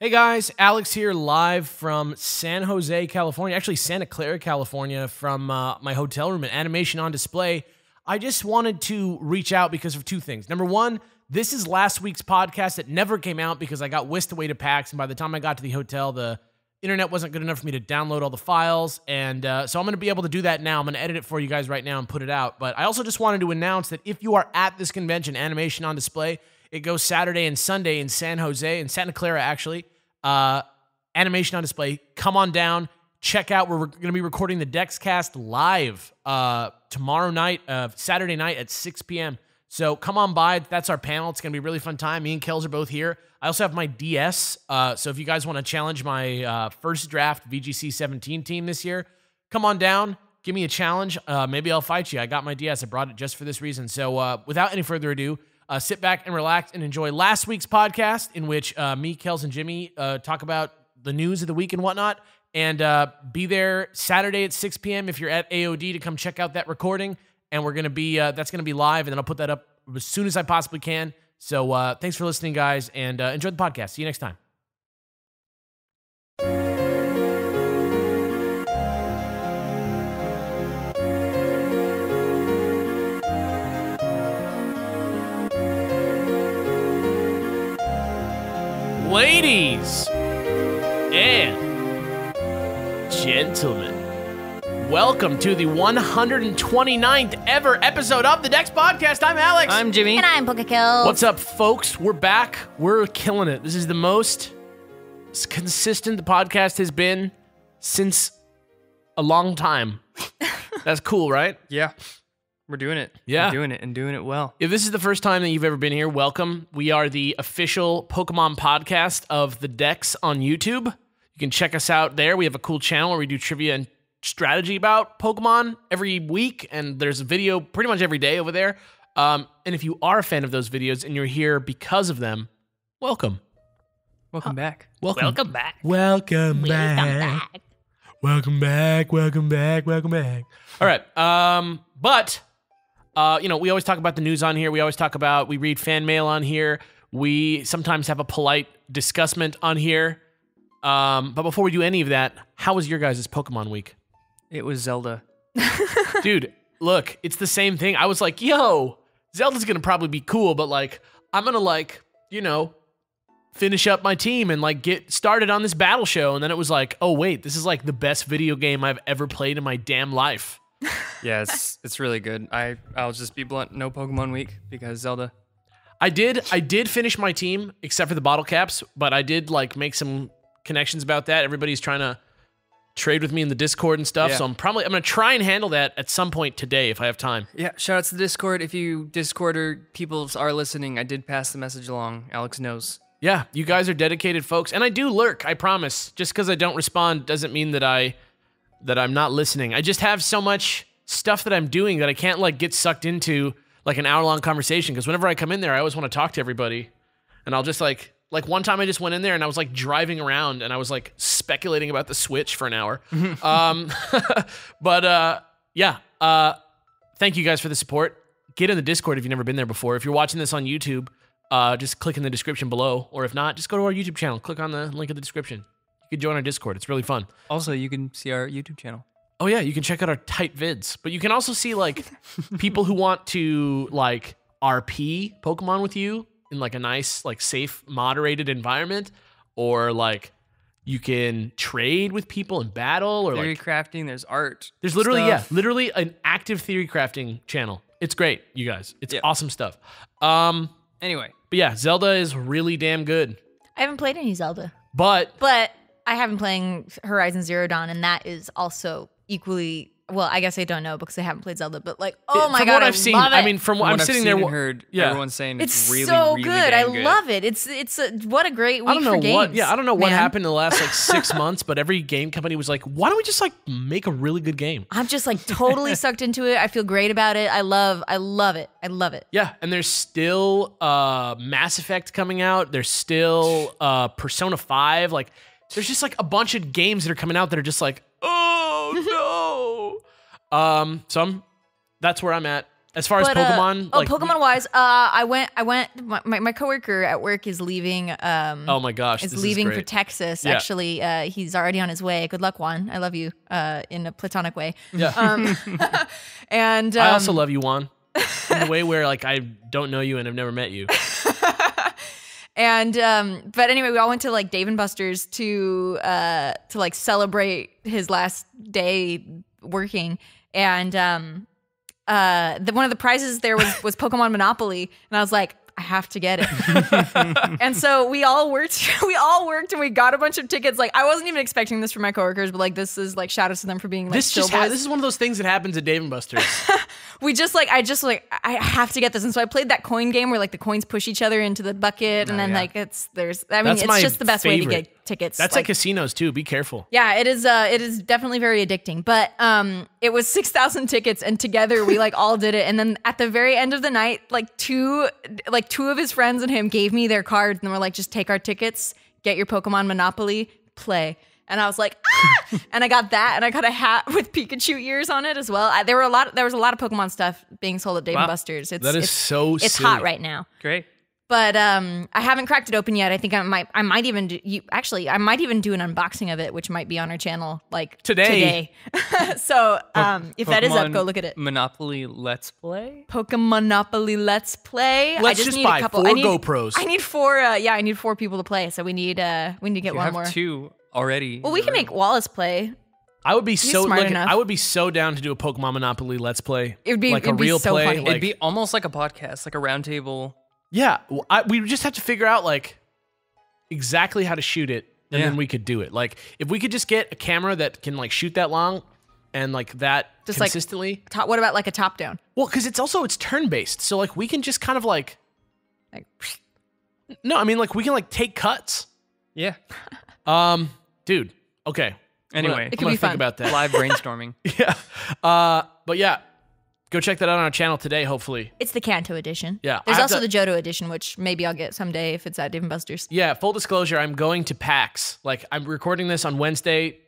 Hey guys, Alex here live from San Jose, California. Actually, Santa Clara, California, from my hotel room at Animation on Display. I just wanted to reach out because of two things. Number one, this is last week's podcast that never came out because I got whisked away to PAX, and by the time I got to the hotel, the internet wasn't good enough for me to download all the files, and so I'm going to be able to do that now. I'm going to edit it for you guys right now and put it out. But I also just wanted to announce that if you are at this convention, Animation on Display, it goes Saturday and Sunday in San Jose, in Santa Clara, actually. Animation on Display. Come on down. Check out. We're going to be recording the DexCast live tomorrow night, Saturday night at 6 p.m. So come on by. That's our panel. It's going to be a really fun time. Me and Kells are both here. I also have my DS. So if you guys want to challenge my first draft VGC 17 team this year, come on down. Give me a challenge. Maybe I'll fight you. I got my DS. I brought it just for this reason. So without any further ado, sit back and relax and enjoy last week's podcast in which me, Kells, and Jimmy talk about the news of the week and whatnot. And be there Saturday at 6 p.m. if you're at AOD to come check out that recording. And we're going to be, that's going to be live, and then I'll put that up as soon as I possibly can. So thanks for listening, guys, and enjoy the podcast. See you next time. Ladies and gentlemen, welcome to the 129th ever episode of the Dex Podcast. I'm Alex. I'm Jimmy. And I'm PokeKellz. What's up, folks? We're back. We're killing it. This is the most consistent the podcast has been since a long time. That's cool, right? Yeah. We're doing it. Yeah. We're doing it and doing it well. If this is the first time that you've ever been here, welcome. We are the official Pokemon podcast of the Dex on YouTube. You can check us out there. We have a cool channel where we do trivia and strategy about Pokemon every week, and there's a video pretty much every day over there. And if you are a fan of those videos and you're here because of them, welcome. Welcome back. Welcome. Welcome back. Welcome back. Welcome back. Welcome back. Welcome back. All right. You know, we always talk about the news on here. We read fan mail on here. We sometimes have a polite discussment on here. But before we do any of that, how was your guys' Pokemon week? It was Zelda. Dude, look, it's the same thing. I was like, yo, Zelda's gonna probably be cool, but like, I'm gonna like, you know, finish up my team and like get started on this battle show. And then it was like, oh wait, this is like the best video game I've ever played in my damn life. Yeah, it's really good. I'll just be blunt, no Pokemon week because Zelda. I did finish my team except for the bottle caps, but I did like make some connections about that. Everybody's trying to trade with me in the Discord and stuff, so I'm gonna try and handle that at some point today if I have time. Yeah, shout out to the Discord. If you Discord or people are listening, I did pass the message along. Alex knows. Yeah, you guys are dedicated folks, and I do lurk, I promise. Just because I don't respond doesn't mean that I'm not listening. I just have so much stuff that I'm doing that I can't like get sucked into like an hour-long conversation, because whenever I come in there, I always want to talk to everybody. And I'll just like one time I just went in there and I was like driving around and I was like speculating about the Switch for an hour. Thank you guys for the support. Get in the Discord if you've never been there before. If you're watching this on YouTube, just click in the description below, or if not, just go to our YouTube channel. Click on the link in the description. You can join our Discord. It's really fun. Also, you can see our YouTube channel. Oh yeah, you can check out our tight vids, but you can also see like people who want to like RP Pokemon with you in like a nice, like safe, moderated environment, or like you can trade with people in battle, or theory like crafting. There's art. There's literally stuff. literally an active theory crafting channel. It's great, you guys. It's awesome stuff. Anyway, but yeah, Zelda is really damn good. I haven't played any Zelda. But I have been playing Horizon Zero Dawn, and that is also equally, well, I guess I don't know because I haven't played Zelda, but like, oh my from god, what I've seen, love it. I mean, from what I'm sitting there, heard everyone saying it's really, so really good. damn I love it. It's what a great week for games. I don't know what man. happened in the last like 6 months, but every game company was like, why don't we just like make a really good game? I'm just like totally sucked into it. I feel great about it. I love it. I love it. Yeah, and there's still Mass Effect coming out. There's still Persona 5. Like, there's just like a bunch of games that are coming out that are just like, oh no. That's where I'm at. As far as Pokemon, like, Pokemon wise, I went. My coworker at work is leaving. Oh my gosh, is this leaving is for great. Texas. Yeah. Actually, he's already on his way. Good luck, Juan. I love you. In a platonic way. Yeah. And I also love you, Juan. In a way where like I don't know you and I've never met you. And but anyway, we all went to like Dave and Buster's to like celebrate his last day working. And one of the prizes there was Pokemon Monopoly, and I was like, I have to get it. And so we all worked and we got a bunch of tickets. Like, I wasn't even expecting this from my coworkers, but like, this is like, shout out to them for being like, This is one of those things that happens at Dave and Buster's. I have to get this. And so I played that coin game where like the coins push each other into the bucket, and then like it's just the best way to get tickets. That's like casinos too. Be careful. Yeah, it is definitely very addicting. But it was 6,000 tickets, and together we like all did it. And then at the very end of the night, like two of his friends and him gave me their cards and were like, just take our tickets, get your Pokemon Monopoly, play. And I was like, ah! And I got that, and I got a hat with Pikachu ears on it as well. There was a lot of Pokemon stuff being sold at Dave and Buster's. It's silly. hot right now. Great. But I haven't cracked it open yet. I think I might even do an unboxing of it, which might be on our channel like today. So if that is up, go look at it. Monopoly Let's Play. Pokemon Monopoly Let's Play. Let's I just need buy a couple. 4 GoPros. I need 4. I need 4 people to play. So we need to get You one have more. 2 already. Well, we can make Wallace play. I would be smart enough. I would be so down to do a Pokemon Monopoly Let's Play. It would be like a real so play. funny. Like, It'd be almost like a podcast, like a round table. yeah, we just have to figure out like exactly how to shoot it, and then we could do it. Like if we could just get a camera that can like shoot that long and like that Just consistently. What about like a top down? Well, because it's turn based, so like we can just kind of like no, I mean like we can like take cuts. Yeah. Dude. Okay. Anyway, It could I'm gonna be think fun. about that. live brainstorming. Yeah. But yeah, go check that out on our channel today, hopefully. It's the Kanto edition. Yeah, There's I have also to- the Johto edition, which maybe I'll get someday if it's at Dave & Buster's. Yeah, full disclosure, I'm going to PAX. Like, I'm recording this on Wednesday,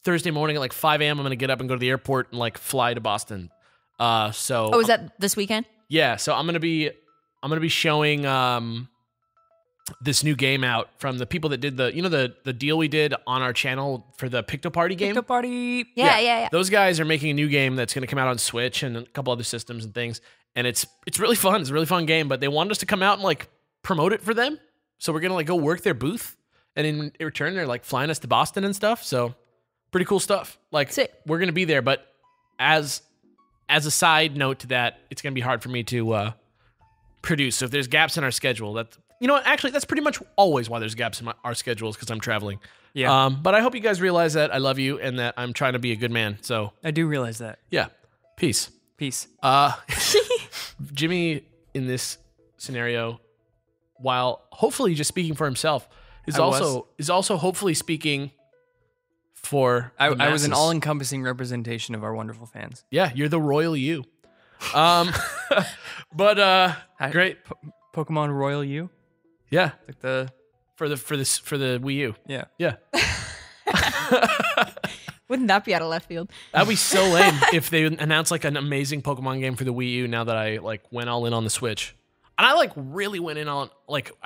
Thursday morning at like 5 a.m. I'm going to get up and go to the airport and like fly to Boston. Oh, is that this weekend? Yeah, so I'm going to be showing this new game out from the people that did the deal we did on our channel for the Picto Party game. Picto Party. Yeah. Those guys are making a new game that's going to come out on Switch and a couple other systems and things. And it's really fun. It's a really fun game, but they wanted us to come out and like promote it for them. So we're going to like go work their booth. And in return, they're like flying us to Boston and stuff. So pretty cool stuff. Like Sick. We're going to be there, but as a side note to that, it's going to be hard for me to produce. So if there's gaps in our schedule, actually, that's pretty much always why there's gaps in our schedules, because I'm traveling. Yeah. But I hope you guys realize that I love you and that I'm trying to be a good man. So I do realize that. yeah, peace. Peace. Jimmy in this scenario, while hopefully just speaking for himself, is also hopefully speaking for the I was an masses. all-encompassing representation of our wonderful fans. Yeah, you're the royal you. But great. Pokemon Royal U, Yeah, like the for the Wii U. yeah. Yeah. Wouldn't that be out of left field? That'd be so lame if they announced like an amazing Pokemon game for the Wii U now that I like went all in on the Switch. And I like really went in on went Oh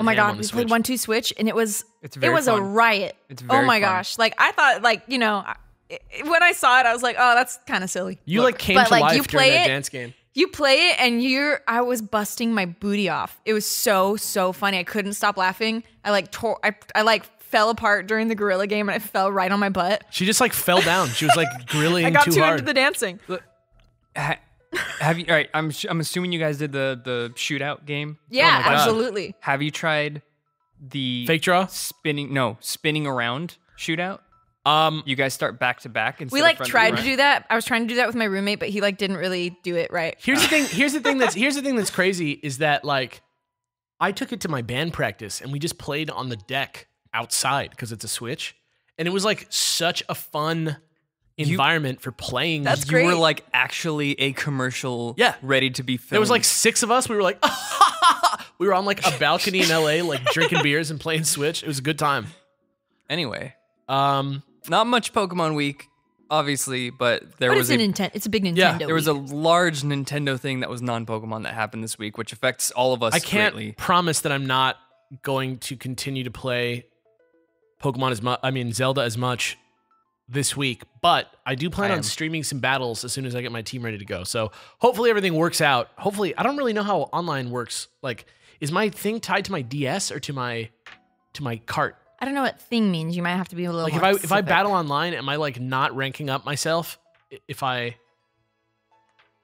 my ham god, on the we Switch. played 1-2 Switch, and it was very a fun. riot. It's Oh very my fun. gosh, like I thought, like when I saw it, I was like, oh, that's kind of silly. You like came But, to like, life you during play that it- dance game. You play it, and I was busting my booty off. It was so funny. I couldn't stop laughing. I fell apart during the gorilla game, and I fell right on my butt. She just like fell down. She was like grilling I got too too hard. into the dancing. Have you? All right. I'm assuming you guys did the shootout game. Yeah, my God. absolutely. Have you tried the Fake draw? spinning around shootout? You guys start back to back. We like tried to do that. I was trying to do that with my roommate, but he like didn't really do it right. Here's the thing. Here's the thing that's crazy is that like I took it to my band practice and we just played on the deck outside because it's a Switch, and it was like such a fun environment for playing. That's You great. were like actually a commercial. Yeah. Ready to be filmed. There was like 6 of us. We were like, we were on like a balcony in LA, like drinking beers and playing Switch. It was a good time. Anyway, Um, not much Pokemon Week. obviously, but there But was it's a big Nintendo. Yeah, there was a week. large Nintendo thing that was non-Pokemon that happened this week, which affects all of us I can't greatly. promise that I'm not going to continue to play Zelda as much this week, but I do plan on streaming some battles as soon as I get my team ready to go. So hopefully everything works out. Hopefully, I don't really know how online works. Like, is my thing tied to my DS or to my cart? I don't know what thing means. You might have to be a little Like more if I specific. battle online, am I like not ranking up myself? If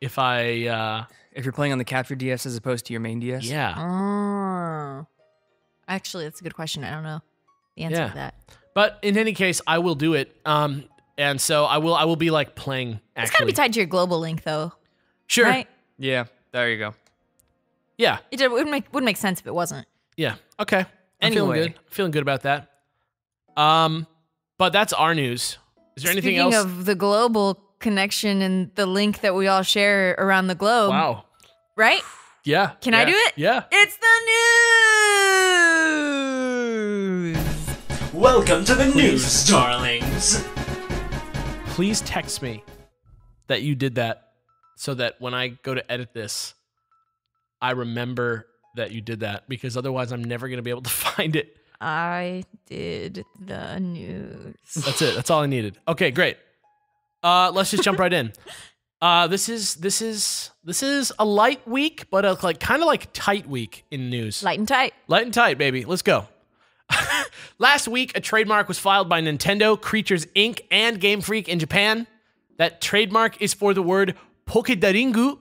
If you're playing on the capture DS as opposed to your main DS, yeah. Oh. Actually, that's a good question. I don't know the answer to that. But in any case, I will do it. And so I will be like playing. It's got to be tied to your global link, though. Sure. Right? yeah, there you go. Yeah. It wouldn't make sense if it wasn't. Yeah. Okay. I'm Anyway. feeling good about that. But that's our news. Is there anything else? Speaking of the global connection and the link that we all share around the globe, Wow. right? Yeah. Can I do it? Yeah. It's the news. Welcome to the news, darlings. Please text me that you did that so that when I go to edit this, I remember that you did that, because otherwise I'm never going to be able to find it. I did the news. That's it. That's all I needed. Okay, great. Let's just jump right in. This is a light week, but a kind of tight week in news. Light and tight. Light and tight, baby. Let's go. Last week, a trademark was filed by Nintendo, Creatures Inc., and Game Freak in Japan. That trademark is for the word Pokedaringu.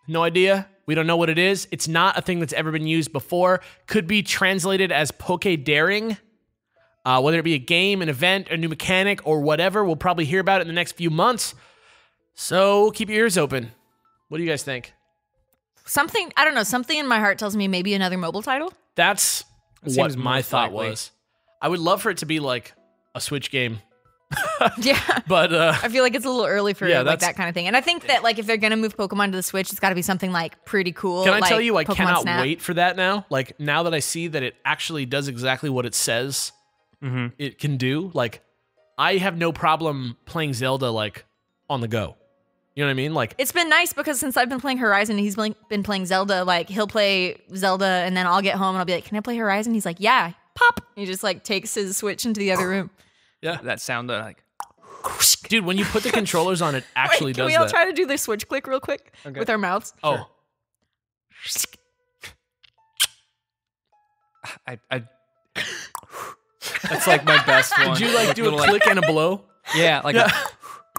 No idea. We don't know what it is. It's not a thing that's ever been used before. Could be translated as Pokedaring. Whether it be a game, an event, a new mechanic, or whatever, we'll probably hear about it in the next few months. So keep your ears open. What do you guys think? Something, I don't know, something in my heart tells me maybe another mobile title. That's what seems my most thought likely. was. I would love for it to be like a Switch game. Yeah. But I feel like it's a little early for Yeah, like that's- that kind of thing. And I think that like if they're going to move Pokemon to the Switch, it's got to be something like pretty cool. can I like tell you, I Pokemon cannot Snap. wait for that now. Like, now that I see that it actually does exactly what it says it can do, like, I have no problem playing Zelda, like, on the go. You know what I mean? Like, It's been nice because since I've been playing Horizon and he's been playing Zelda, like he'll play Zelda and then I'll get home and I'll be like, can I play Horizon? He's like, yeah, pop. He just like takes his Switch into the other room. yeah. That sound like Dude, when you put the controllers on, it actually Wait, can does we all that. try to do the Switch click real quick with our mouths? Oh, I that's like my best one. did you like do a little, click and a blow? Yeah, like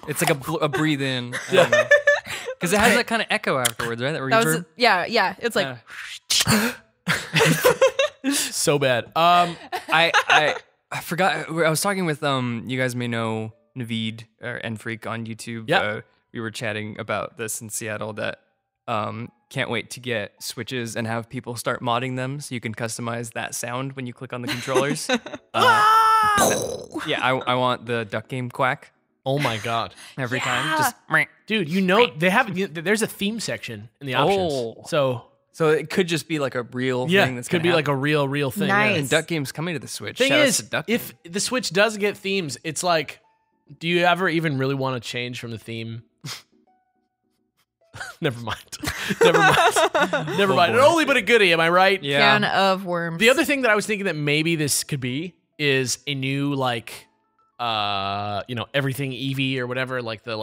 it's like a breathe in. Because it has that kind of echo afterwards, right? That That was, reverb. yeah. It's like, So bad. I forgot. I was talking with you guys may know Naveed and Freak on YouTube. Yeah. We were chatting about this in Seattle that can't wait to get Switches and have people start modding them so you can customize that sound when you click on the controllers. Yeah, I want the duck game quack Oh my god. every time. Just Dude, you know they have there's a theme section in the options. Oh. So it could just be like a real Yeah, thing that's could be gonna like a real thing. Nice. Yeah. and Duck Game's coming to the Switch. Thing Shout out is, to Duck if Game. the Switch does get themes, it's like, do you ever even really want to change from the theme? Never mind. Never mind. An only but a goodie, am I right? can of worms. The other thing that I was thinking that maybe this could be is a new everything Eevee or whatever, like the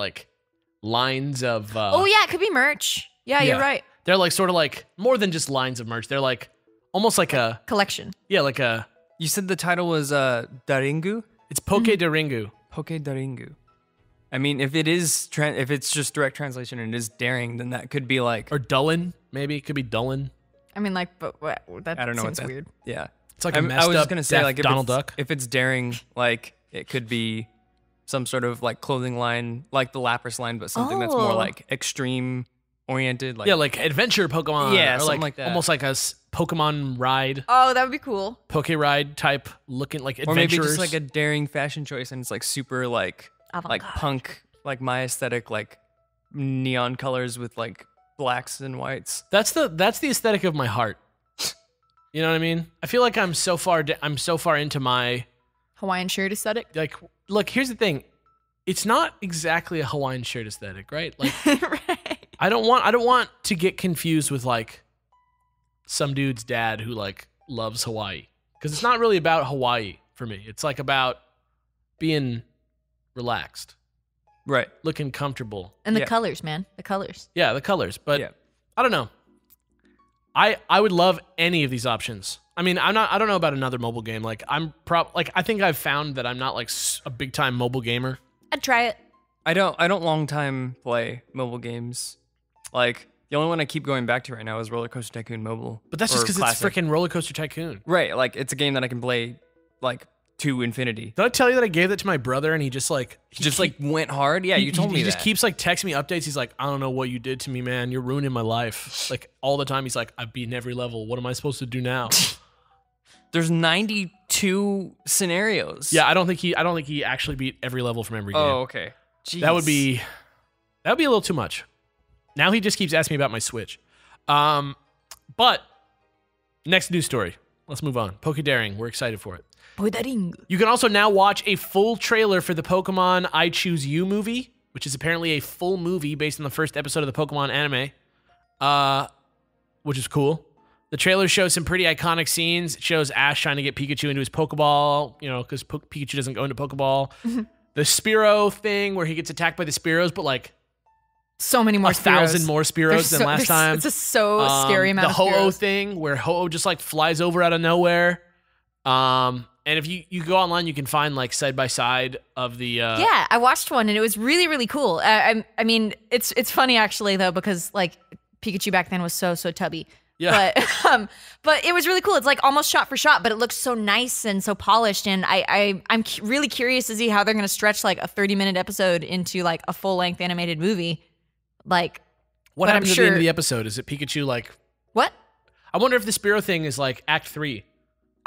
lines of oh yeah, it could be merch. Yeah, you're right. They're like sort of like more than just lines of merch. They're like almost like a Collection. like a You said the title was Daringu? it's Pokedaringu. Pokedaringu. I mean, if it is if it's just direct translation and it is daring, then that could be like Or Dullin, maybe. It could be Dullin. I mean, like, but that I don't know seems what that, weird. Yeah. It's like a I messed was just up gonna say deaf like Donald Duck. if it's daring, like it could be some sort of like clothing line, like the Lapras line, but something that's more Oh. like extreme oriented. Like Yeah, like adventure Pokemon. Yeah, or something like that. Almost like a Pokemon ride, Oh, that would be cool. Poke ride type looking like or maybe adventurers. just like a daring fashion choice, and it's like super like Avant-garde. punk, like my aesthetic, like neon colors with like blacks and whites. That's the aesthetic of my heart. You know what I mean? I feel like I'm so far into my Hawaiian shirt aesthetic. like. Look, here's the thing. it's not exactly a Hawaiian shirt aesthetic, right? Like, Right. I don't want to get confused with like some dude's dad who like loves Hawaii, because it's not really about Hawaii for me. It's like about being relaxed, Right. looking comfortable. And the Yeah. colors, man. The colors. Yeah, the colors. But Yeah. I don't know. I would love any of these options. I mean, I don't know about another mobile game. Like I think I've found that I'm not like a big time mobile gamer. I'd try it. I don't long time play mobile games. Like the only one I keep going back to right now is Roller Coaster Tycoon Mobile. But that's just or because it's Classic. freaking Roller Coaster Tycoon. Right. Like it's a game that I can play like to infinity. Did I tell you that I gave that to my brother and he just like Went hard. Yeah, you told me he that. just keeps like texting me updates. He's like, I don't know what you did to me, man. You're ruining my life. Like all the time. He's like, I've beaten every level. What am I supposed to do now? There's 92 scenarios. Yeah, I don't think he actually beat every level from every game. Oh, okay. Jeez. That would be a little too much. Now he just keeps asking me about my Switch. But next news story. Let's move on. Pokedaringu. We're excited for it. Pokedaringu. You can also now watch a full trailer for the Pokemon I Choose You movie, which is apparently a full movie based on the first episode of the Pokemon anime, which is cool. The trailer shows some pretty iconic scenes. It shows Ash trying to get Pikachu into his Pokeball, because Pikachu doesn't go into Pokeball. The Spearow thing where he gets attacked by the Spearows, but like So many more 1,000 more Spearows than last time. It's a so scary amount the of Ho-Oh Spearows. thing where Ho-Oh just like flies over out of nowhere. And if you go online, you can find like side by side of the. Yeah, I watched one and it was really, really cool. I mean, it's funny actually though, because like Pikachu back then was so tubby. Yeah. But it was really cool. It's like almost shot for shot, but it looks so nice and so polished. And I'm really curious to see how they're going to stretch like a 30-minute episode into like a full-length animated movie. Like, What but happens I'm at the end sure- of the episode? Is it Pikachu like? What? I wonder if the Spearow thing is like Act 3.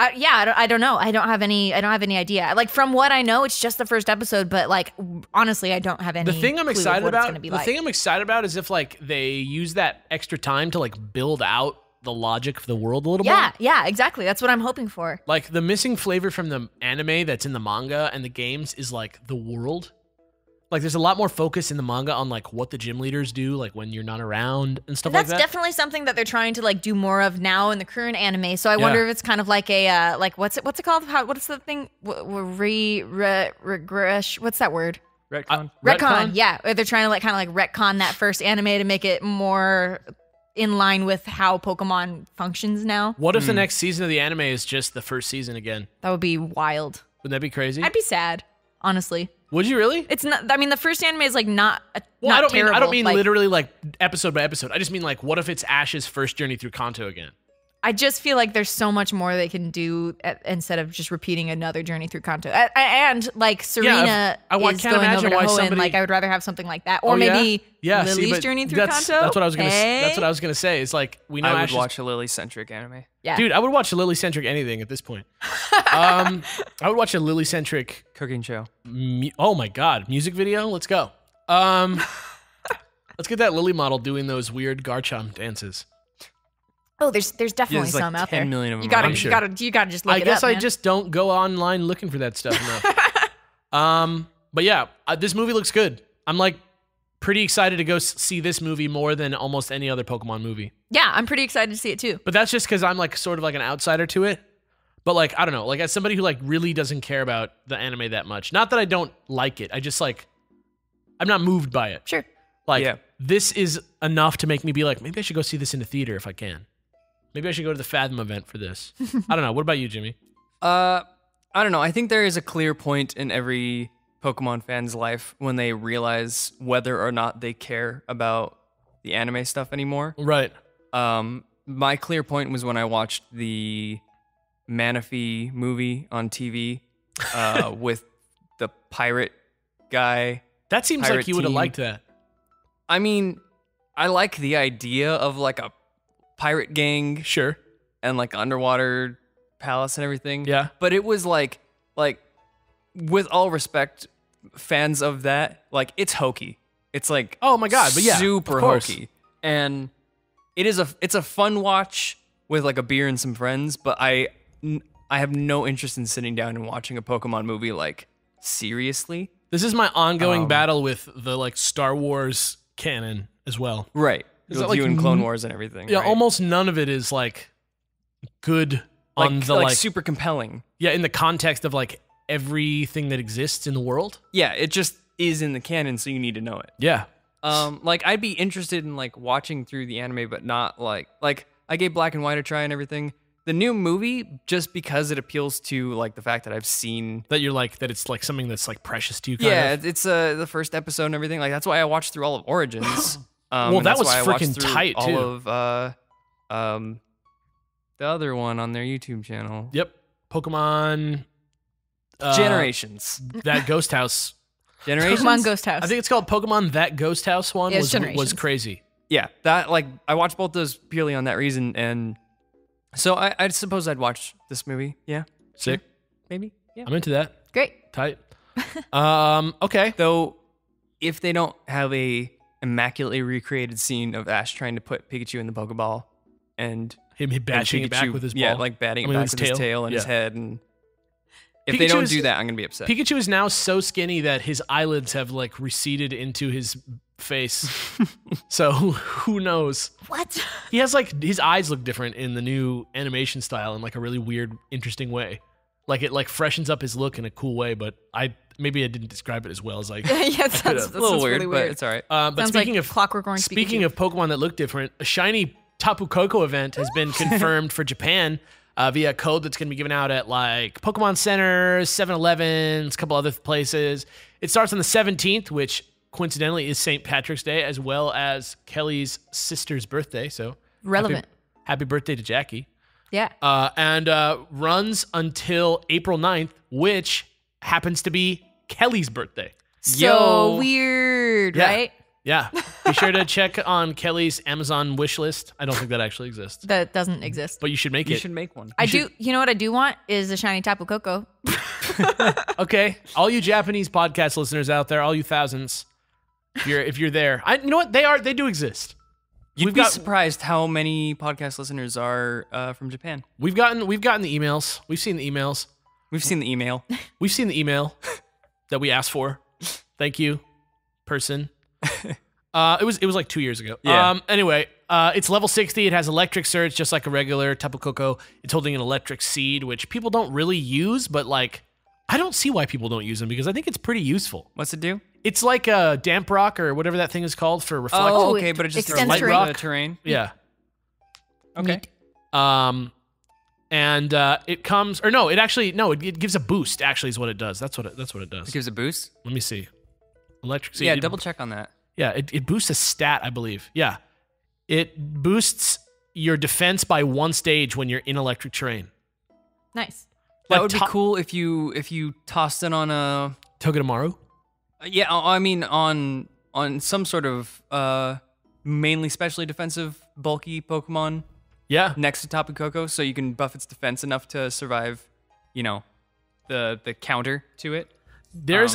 I don't know. I don't have any idea. Like from what I know, it's just the first episode. But like honestly, I don't have any. The thing I'm clue of excited what it's about. gonna be The like. thing I'm excited about is if like they use that extra time to like build out the logic of the world a little more. Yeah, exactly. That's what I'm hoping for. Like the missing flavor from the anime that's in the manga and the games is like the world. Like there's a lot more focus in the manga on like what the gym leaders do, like when you're not around and stuff That's like that. definitely something that they're trying to like do more of now in the current anime. So I wonder if it's kind of like a like what's it called? What's the thing? Regress? What's that word? Retcon. Retcon. Yeah, they're trying to like kind of like retcon that first anime to make it more in line with how Pokemon functions now. What if the next season of the anime is just the first season again? That would be wild. Wouldn't that be crazy? I'd be sad, honestly. Would you really? It's not. I mean, the first anime is like not. Well, not I don't terrible. mean Like, literally like episode by episode. I just mean like, what if it's Ash's first journey through Kanto again? I just feel like there's so much more they can do instead of just repeating another journey through Kanto. And like Serena is can't going imagine over to why Hoenn. somebody- Like I would rather have something like that, or Oh, yeah? maybe Yeah, see, Lily's but journey through that's, Kanto. That's what I was gonna. Hey? That's what I was gonna say. It's like we know I would Ash's, watch a Lily-centric anime. Yeah, Dude, I would watch a Lily-centric anything at this point. I would watch a Lily-centric. Cooking show. Oh my god, music video. Let's go. Let's get that Lily model doing those weird Garchomp dances. Oh, there's definitely there's like some out 10 there. million of You them gotta, around. I'm sure. you gotta just look I it guess up, I man. just don't go online looking for that stuff enough. But yeah, this movie looks good. I'm like pretty excited to go see this movie more than almost any other Pokemon movie. Yeah, I'm pretty excited to see it too. But that's just because I'm like sort of like an outsider to it. But like, I don't know, like as somebody who like really doesn't care about the anime that much. Not that I don't like it. I just like, I'm not moved by it. Sure. Like Yeah. this is enough to make me be like, maybe I should go see this in the theater if I can. Maybe I should go to the Fathom event for this. I don't know. What about you, Jimmy? I don't know. I think there is a clear point in every Pokemon fan's life when they realize whether or not they care about the anime stuff anymore. Right. My clear point was when I watched the Manaphy movie on TV with the pirate guy. That seems like Pirate you would have team. liked that. I mean, I like the idea of like a pirate gang Sure. and like underwater palace and everything. Yeah. But it was like with all respect, fans of that, like it's hokey. It's like Oh my God, but yeah, super of course. hokey. And it's a fun watch with like a beer and some friends, but I have no interest in sitting down and watching a Pokemon movie like seriously. This is my ongoing battle with the like Star Wars canon as well. Right. Is With that, like, you in Clone Wars and everything. Yeah, right? almost none of it is like good on the like super compelling. yeah, in the context of like everything that exists in the world. Yeah, it just is in the canon, so you need to know it. Yeah. Like I'd be interested in like watching through the anime, but not like I gave Black and White a try and everything. The new movie, just because it appeals to like the fact that I've seen That you're like that it's like something that's like precious to you. yeah, Kind of. it's the first episode and everything. Like that's why I watched through all of Origins. Well, and that that's was why I watched freaking through tight, all too. of the other one on their YouTube channel. Yep. Pokemon Generations. That Ghost House. Generations. Pokemon Ghost House. I think it's called Pokemon That Ghost House one Yeah, it's was Generations. crazy. Yeah, that like I watched both those purely on that reason, and so I suppose I'd watch this movie. Yeah, Sick. maybe. Yeah. I'm into that. Great. Tight. Okay. Though, if they don't have a immaculately recreated scene of Ash trying to put Pikachu in the Pokeball and Him bashing it back Pikachu- with his ball. yeah, like batting it back with his tail and his Yeah. head, and if they Pikachu don't is- do that, I'm gonna be upset. Pikachu is now so skinny that his eyelids have like receded into his face. So who knows? What? He has like his eyes look different in the new animation style in like a really weird, interesting way. Like it like freshens up his look in a cool way, but maybe I didn't describe it as well as like. Yeah, that sounds, a little weird, really but weird. it's all right. But Sounds speaking like of Clockwork Orange. speaking of Pokemon that look different, a shiny Tapu Koko event has been confirmed for Japan via a code that's going to be given out at like Pokemon Centers, 7-Elevens, a couple other places. It starts on the 17th, which coincidentally is St. Patrick's Day, as well as Kelly's sister's birthday. So Relevant. Happy birthday to Jackie. Yeah. And runs until April 9th, which happens to be Kelly's birthday. So Yo. weird, Yeah. right? Yeah. Be sure to check on Kelly's Amazon wish list. I don't think that actually exists, That doesn't exist. but you should make You it. should make one. I do. You know what I do want is a shiny Tapu Koko. Okay, all you Japanese podcast listeners out there, all you thousands, if you're there, you know what they do exist. You'd We've be got- surprised how many podcast listeners are from Japan. We've gotten the emails. We've seen the emails. We've seen the email. We've seen the email that we asked for. Thank you, person. It was like 2 years ago. Yeah. Anyway, it's level 60. It has electric surge, just like a regular Tapu Koko. It's holding an electric seed, which people don't really use, but like, I don't see why people don't use them because I think it's pretty useful. What's it do? It's like a damp rock or whatever that thing is called for reflect. Oh, Oh, okay, it but it just extends light terrain. rock terrain. Yeah. Okay. And it comes, or no, it gives a boost. Actually, is what it does. That's what it does. It gives a boost. Let me see. Electric seed. Yeah, it- double check on that. Yeah, it boosts a stat, I believe. Yeah, it boosts your defense by one stage when you're in electric terrain. Nice. That Like would be to- cool if you tossed it on a Togedemaru. yeah. I mean on some sort of mainly specially defensive bulky Pokemon Yeah, next to Tapu Koko, so you can buff its defense enough to survive. You know, the counter to it. there's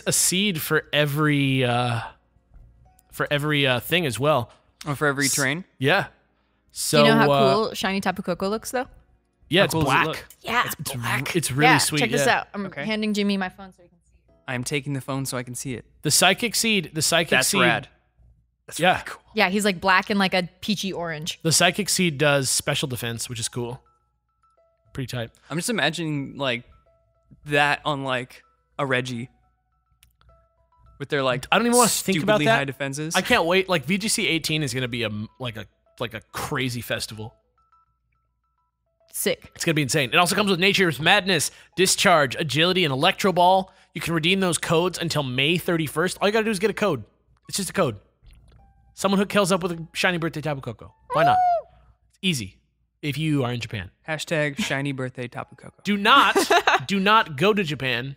a seed for every thing as well. Or for every terrain. Yeah. So Do you know how cool shiny Tapu Koko looks, though? Yeah, How it's cool does it black. look? Yeah. It's really yeah, sweet. check this yeah. out. I'm Okay. handing Jimmy my phone so he can see. I am taking the phone so I can see it. The psychic seed. That's rad. That's Yeah. really cool. Yeah, he's like black and like a peachy orange. The psychic seed does special defense, which is cool. Pretty tight. I'm just imagining like that on like a Reggie with their like I don't even wanna think about stupidly that. high defenses. I can't wait. Like VGC 18 is gonna be a crazy festival. Sick. It's gonna be insane. It also comes with Nature's Madness, Discharge, Agility, and Electro Ball. You can redeem those codes until May 31st. All you gotta do is get a code. It's just a code. Someone hook Kells up with a shiny birthday Tapu Koko. Why not? It's easy if you are in Japan. Hashtag shiny birthday Tapu Koko. Do not go to Japan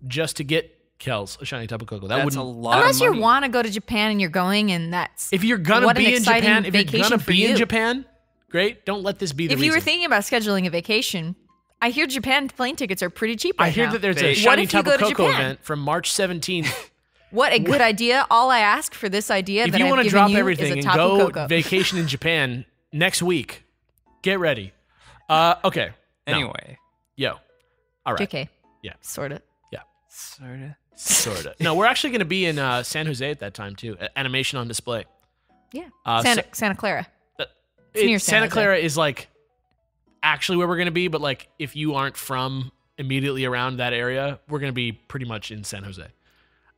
just to get Kells a shiny Tapu Koko. That That's a wouldn't. lot Unless of you money. want to go to Japan and you're going, and that's If you're gonna what an be in exciting Japan, if you're vacation gonna for be in you. Japan, great. Don't let this be the If reason. you were thinking about scheduling a vacation, I hear Japan plane tickets are pretty cheap right I hear now. that there's They- a What shiny if you Tapu go to Koko Japan? event from March 17th. What a good idea. All I ask for this idea If that you I've want to given drop you everything is a and Tapu go Koko. vacation in Japan next week, get ready. Okay. No. Anyway, Yo. All right. JK. Yeah. Sort of. Yeah. Sorta. No, we're actually going to be in San Jose at that time too. Animation on display. Yeah. Sa- Santa Clara. Near San Santa Jose. Clara is like actually where we're going to be, but like if you aren't from immediately around that area, we're going to be pretty much in San Jose.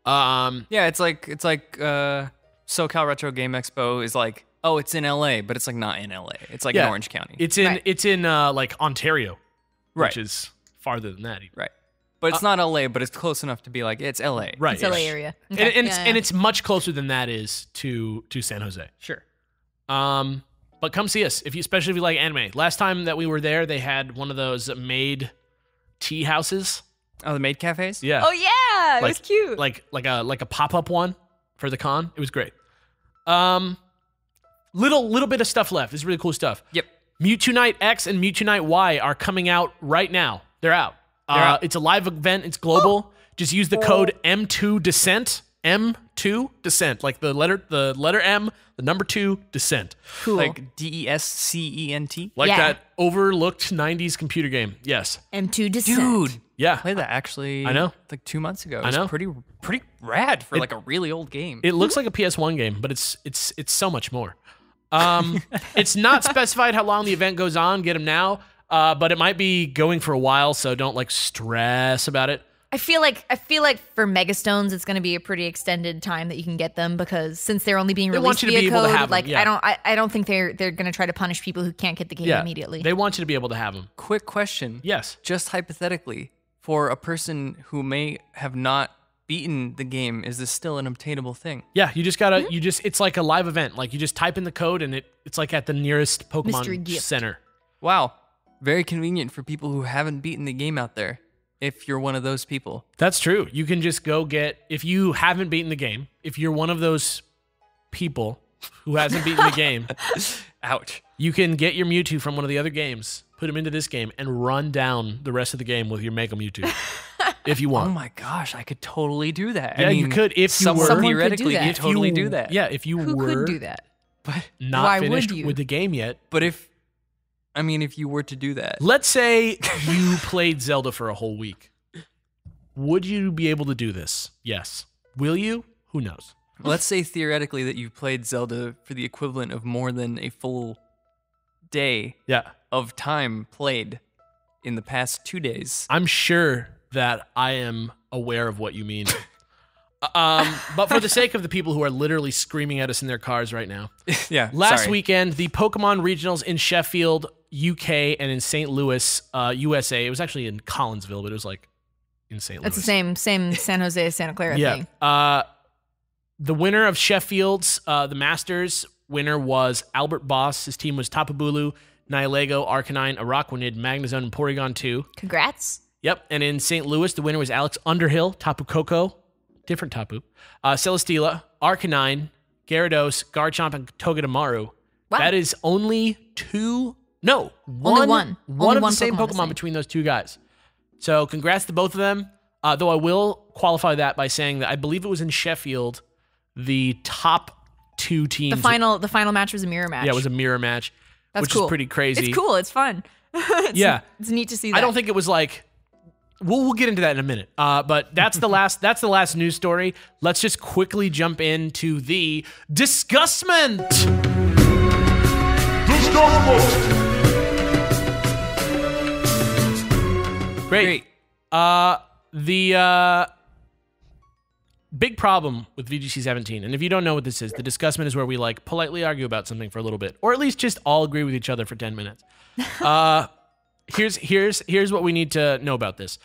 Yeah, it's like SoCal Retro Game Expo is like, oh, it's in LA, but it's like not in LA. It's like in Orange County. It's in like Ontario, Right. which is farther than that. Even. Right. But it's not LA, but it's close enough to be like, it's LA. Right. It's LA area. And, Okay. and it's much closer than that is to San Jose. Sure. But come see us especially if you like anime. Last time that we were there, they had one of those maid tea houses. Oh, the maid cafes? Yeah. Oh yeah, it was Like- cute. Like a pop-up one for the con. It was great. Little bit of stuff left. This is really cool stuff. Yep. Mewtwonite X and Mewtwonite Y are coming out right now. They're out. out. It's a live event. It's global. Just use the code M2Descent. M2 Descent. Like the letter M, the number 2 Descent. Cool. Like DESCENT? Like Yeah. that overlooked 90s computer game. Yes. M2 Descent. Dude. Yeah. I played that actually I know. like 2 months ago. It I was know. pretty rad for like a really old game. It looks like a PS1 game, but it's so much more. It's not specified how long the event goes on. Get them now. But it might be going for a while, so don't like stress about it. I feel like for Megastones, it's going to be a pretty extended time that you can get them because since they're only being They released want you to via be able to code, have them, like yeah. I don't think they're going to try to punish people who can't get the game immediately. They want you to be able to have them. Quick question. Yes. Just hypothetically, for a person who may have not beaten the game, is this still an obtainable thing? Yeah, you just gotta, it's like a live event. Like you just type in the code and it's like at the nearest Mystery Pokemon gift. Center. Wow. Very convenient for people who haven't beaten the game out there, if you're one of those people. That's true. You can just go if you haven't beaten the game, if you're one of those people who hasn't beaten the game, Ouch. you can get your Mewtwo from one of the other games, put him into this game, and run down the rest of the game with your Mega Mewtwo. If you Oh want. my gosh, I could totally do that. Yeah, I you mean, could if you someone were. Someone could theoretically do that. could If totally do that. Yeah, if you Who were could do that? But not Why would finished you? with the game yet. if you were to do that, Let's say you played Zelda for a whole week. Would you be able to do this? Yes. Will you? Who knows? let's say theoretically that you've played Zelda for the equivalent of more than a full day Yeah. of time played in the past 2 days. I'm sure that I am aware of what you mean. But for the sake of the people who are literally screaming at us in their cars right now, Yeah. last sorry. weekend, the Pokemon regionals in Sheffield, UK, and in St. Louis, USA. It was actually in Collinsville, but it was like in St. Louis. It's the same San Jose, Santa Clara thing. The winner of Sheffield's, the Masters winner was Albert Boss. His team was Tapu Bulu, Nihilego, Arcanine, Araquanid, Magnezone, and Porygon 2. Congrats. Yep. And in St. Louis, the winner was Alex Underhill, Tapu Koko, different Tapu, Celesteela, Arcanine, Gyarados, Garchomp, and Togedemaru. Wow. That is only Only one. One Only of one the same Pokemon the Pokemon same. between those two guys. So congrats to both of them. Though I will qualify that by saying that I believe it was in Sheffield, the top two teams. The final match was a mirror match. Yeah, it was a mirror match, That's which cool. is pretty crazy. It's cool. It's fun. Yeah. It's neat to see that. I don't think it was like. We'll get into that in a minute. But that's the last news story. Let's just quickly jump into the discussment. Great. The big problem with VGC 17, and if you don't know what this is, the discussment is where we like politely argue about something for a little bit, or at least just all agree with each other for 10 minutes. Here's what we need to know about this.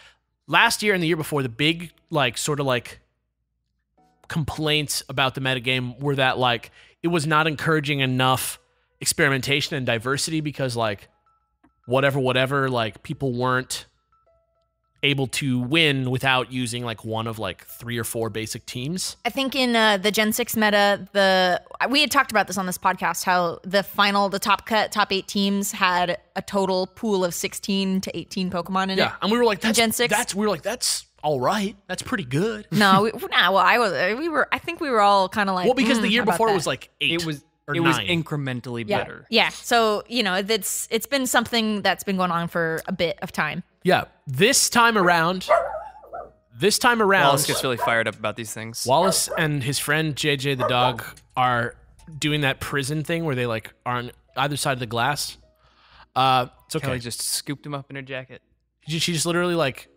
Last year and the year before, the big sort of complaints about the metagame were that it was not encouraging enough experimentation and diversity because whatever people weren't able to win without using one of 3 or 4 basic teams. I think in the Gen 6 meta, we had talked about this on this podcast, how the top 8 teams had a total pool of 16 to 18 Pokemon in it. Yeah, and we were like, Gen 6? That's all right. That's pretty good. No, I think we were all kind of like, Well, because the year about before that. was 8 It was or 9. incrementally Yeah. better. Yeah. So, it's been something that's been going on for a bit of time. Yeah, this time around, This time around, Wallace gets really fired up about these things. Wallace and his friend JJ the dog are doing that prison thing where they like are on either side of the glass. It's okay. Kelly just scooped him up in her jacket. She just literally like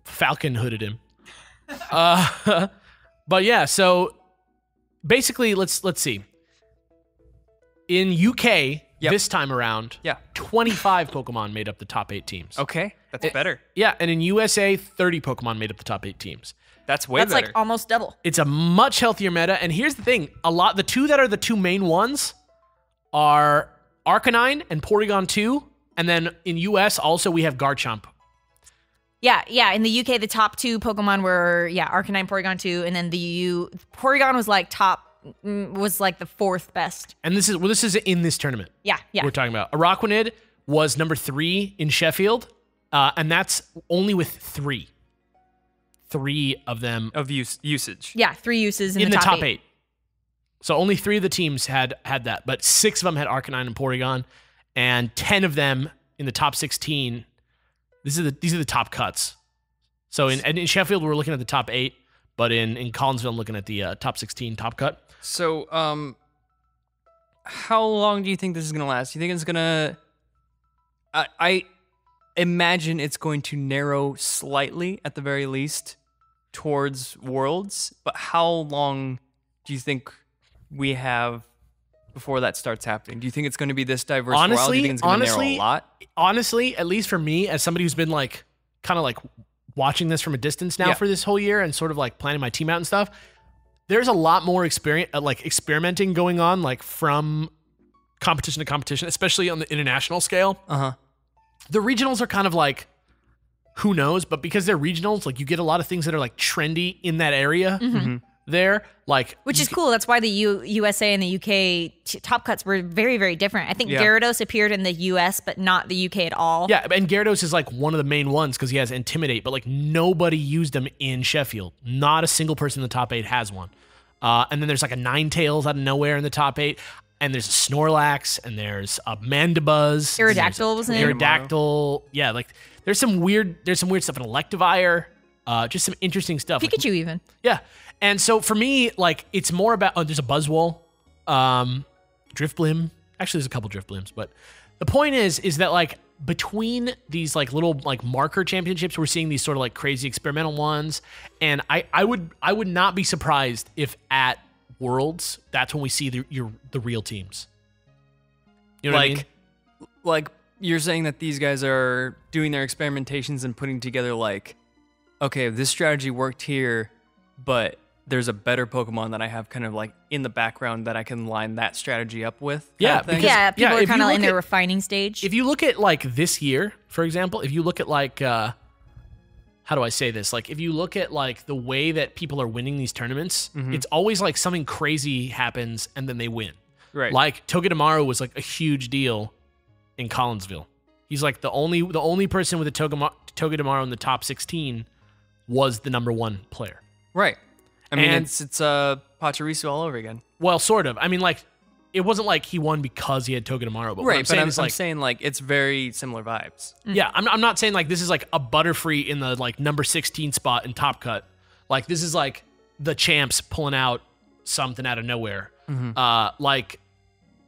falcon hooded him. But yeah, so basically, let's see. In UK, this time around, 25 Pokemon made up the top 8 teams. Okay, that's better. Yeah, and in USA, 30 Pokemon made up the top 8 teams. That's way better. That's like almost double. It's a much healthier meta, and here's the thing: the two that are the two main ones are Arcanine and Porygon 2, and then in US also we have Garchomp. Yeah. In the UK, the top 2 Pokemon were Arcanine, Porygon 2, and then the EU Porygon was like the 4th best. And this is in this tournament. Yeah. We're talking about Araquanid was number 3 in Sheffield, and that's only with 3 of them of usage. Yeah, 3 uses in the top 8. So only 3 of the teams had that, but 6 of them had Arcanine and Porygon, and 10 of them in the top 16. These are the top cuts. So in Sheffield, we're looking at the top 8, but in Collinsville, I'm looking at the top 16 top cut. So, how long do you think this is gonna last? You think it's gonna? I imagine it's going to narrow slightly, at the very least, towards Worlds. But how long do you think we have before that starts happening? Do you think it's going to be this diverse? Honestly, world? Do you think it's going to narrow a lot? Honestly, at least for me, as somebody who's been like kind of like watching this from a distance now for this whole year and sort of like planning my team out and stuff, there's a lot more experimenting going on, like from competition to competition, especially on the international scale. The regionals are kind of like, who knows? But because they're regionals, like you get a lot of things that are like trendy in that area there. Like, which is cool. That's why the USA and the UK top cuts were very, very different. I think Gyarados appeared in the US, but not the UK at all. Yeah, and Gyarados is like one of the main ones because he has Intimidate, but like nobody used him in Sheffield. Not a single person in the top 8 has one. And then there's like a Ninetales out of nowhere in the top 8. And there's a Snorlax, and there's a Mandibuzz. Aerodactyl was in it. Aerodactyl. Yeah, like there's some weird stuff in Electivire. Just some interesting stuff. Pikachu even. Yeah. And so for me, like it's more about there's a Buzzwole, Drifblim. Actually, there's a couple Drifblims, but the point is that like between these like little like marker championships, we're seeing these sort of like crazy experimental ones. And I would not be surprised if at Worlds, that's when we see the real teams. You know what I mean? Like you're saying that these guys are doing their experimentations and putting together like, okay, this strategy worked here, but there's a better Pokemon that I have kind of like in the background that I can line that strategy up with. Yeah, people are kind of in their refining stage. If you look at like this year, for example, if you look at like how do I say this? Like, if you look at like the way that people are winning these tournaments, it's always like something crazy happens and then they win. Right. Like Togedemaru was like a huge deal in Collinsville. He's like the only person with a Togedemaru in the top 16 was the number 1 player. Right. I mean, it's Pachirisu all over again. Well, sort of. I mean, like, it wasn't like he won because he had Togedemaru. But right, I'm saying like it's very similar vibes. Yeah, I'm not saying like this is like a Butterfree in the like number 16 spot in Top Cut. Like this is like the champs pulling out something out of nowhere. Like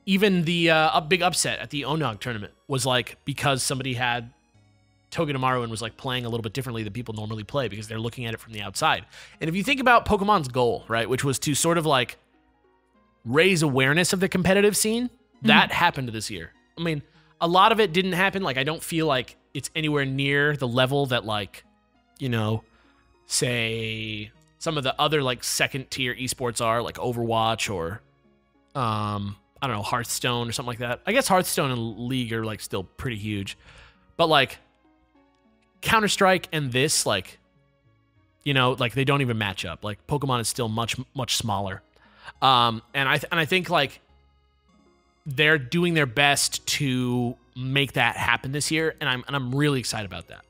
even the a big upset at the Onog tournament was like because somebody had Togedemaru and was like playing a little bit differently than people normally play because they're looking at it from the outside. And if you think about Pokemon's goal, right, which was to sort of like raise awareness of the competitive scene, that happened this year. I mean, a lot of it didn't happen. Like, I don't feel like it's anywhere near the level that like, you know, say some of the other like second tier esports are, like Overwatch or I don't know, Hearthstone or something like that. I guess Hearthstone and League are like still pretty huge, but like Counter-Strike and this, like, you know, like they don't even match up. Like Pokemon is still much smaller. And I think like they're doing their best to make that happen this year, and I'm really excited about that.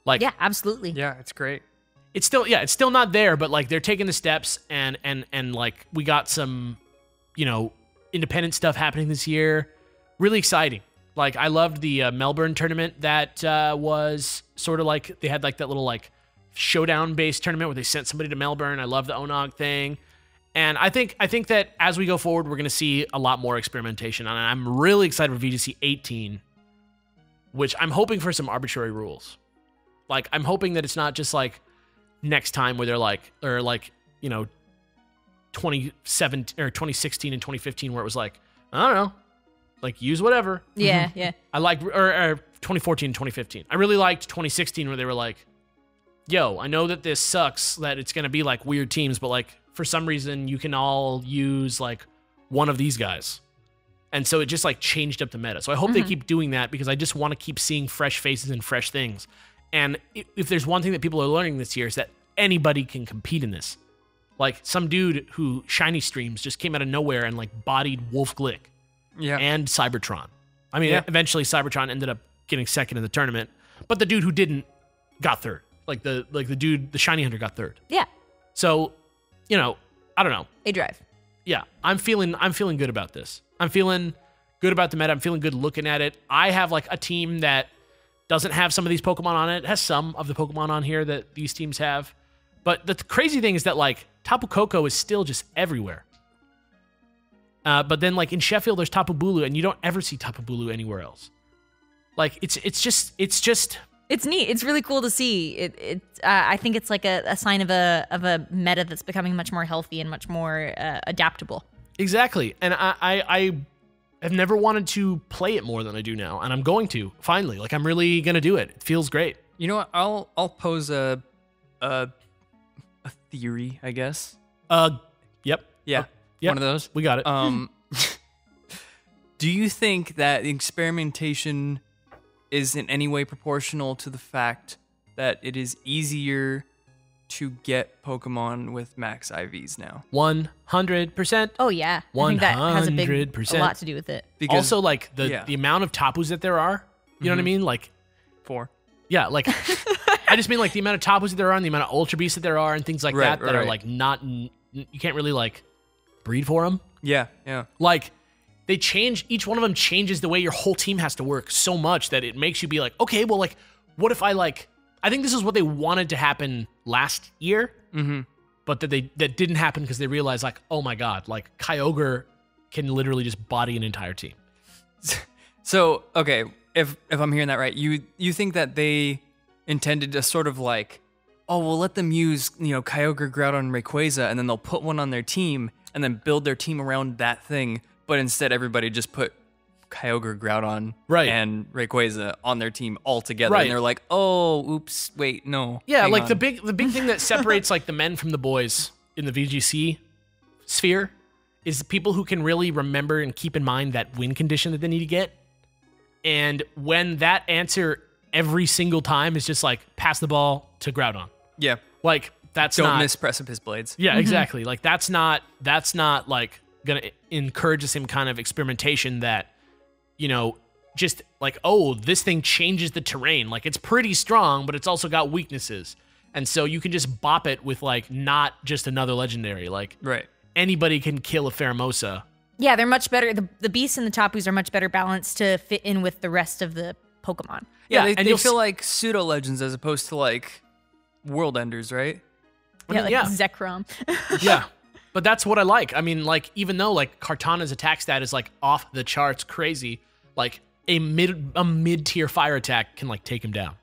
Like, yeah, absolutely. Yeah, it's great. It's still not there, but like they're taking the steps, and like we got some, you know, independent stuff happening this year. Really exciting. Like I loved the Melbourne tournament that was sort of like they had like that little like showdown-based tournament where they sent somebody to Melbourne. I love the Onog thing. And I think that as we go forward, we're going to see a lot more experimentation. And I'm really excited for VGC 18, which I'm hoping for some arbitrary rules. Like, I'm hoping that it's not just like next time where they're like, or like, you know, 2017 or 2016 and 2015 where it was like, I don't know, like use whatever. Yeah, yeah. I like, or 2014 and 2015. I really liked 2016 where they were like, yo, I know that this sucks, that it's going to be like weird teams, but like for some reason you can all use like one of these guys. And so it just like changed up the meta. So I hope they keep doing that because I just want to keep seeing fresh faces and fresh things. And if there's one thing that people are learning this year is that anybody can compete in this. Like some dude who shiny streams just came out of nowhere and like bodied Wolf Glick and Cybertron. I mean, eventually Cybertron ended up getting second in the tournament, but the dude who didn't got third. Like the dude, the shiny hunter got third. Yeah. So, you know, I don't know. A drive. Yeah, I'm feeling good about this. I'm feeling good about the meta. I'm feeling good looking at it. I have like a team that doesn't have some of these Pokemon on it. It has some of the Pokemon on here that these teams have. But the crazy thing is that like Tapu Koko is still just everywhere. But then like in Sheffield, there's Tapu Bulu, and you don't ever see Tapu Bulu anywhere else. Like it's just It's neat. It's really cool to see. I think it's like a sign of a meta that's becoming much more healthy and much more adaptable. Exactly. And I have never wanted to play it more than I do now, and I'm going to finally. Like I'm really gonna do it. It feels great. You know what? I'll pose a theory, I guess. Yep. Yeah. Yep. One of those. We got it. Do you think that experimentation is in any way proportional to the fact that it is easier to get Pokemon with max IVs now? 100%. Oh yeah, I think that has a lot to do with it. Because also, like the amount of Tapus that there are, you know what I mean? Like 4. Yeah, like I just mean like the amount of Tapus that there are, and the amount of Ultra Beasts that there are, and things like that are like not. You can't really like breed for them. Yeah, yeah. Like they change. Each one of them changes the way your whole team has to work so much that it makes you be like, okay, well, like, what if I like? I think this is what they wanted to happen last year, but that didn't happen because they realized like, oh my god, like Kyogre can literally just body an entire team. So okay, if I'm hearing that right, you think that they intended to sort of like, oh, we'll let them use Kyogre, Groudon, and Rayquaza, and then they'll put one on their team and then build their team around that thing. But instead, everybody just put Kyogre, Groudon, and Rayquaza on their team all together, and they're like, "Oh, oops, wait, no." Yeah, like the big thing that separates like the men from the boys in the VGC sphere is the people who can really remember and keep in mind that win condition that they need to get. And when that answer every single time is just like pass the ball to Groudon. Yeah, like that's don't miss Precipice Blades. Yeah, exactly. Like that's not like gonna encourage the same kind of experimentation that, just like, oh, this thing changes the terrain. Like it's pretty strong, but it's also got weaknesses. And so you can just bop it with like not just another legendary. Like anybody can kill a Pheromosa. Yeah, they're much better. The beasts and the Tapus are much better balanced to fit in with the rest of the Pokemon. Yeah, they feel like pseudo legends as opposed to like world enders, right? Yeah, like Zekrom. Yeah. But that's what I like. I mean, like, even though like Kartana's attack stat is like off the charts crazy, like a mid-tier fire attack can like take him down.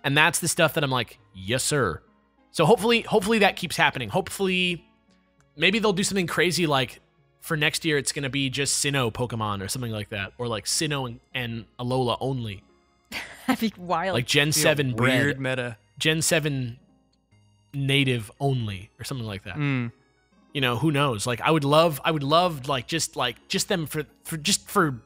And that's the stuff that I'm like, yes, sir. So hopefully that keeps happening. Hopefully maybe they'll do something crazy like for next year it's gonna be just Sinnoh Pokemon or something like that. Or like Sinnoh and Alola only. That'd be wild. Like Gen 7 bred. Weird meta. Gen 7 native only or something like that. Who knows? Like I would love like just them for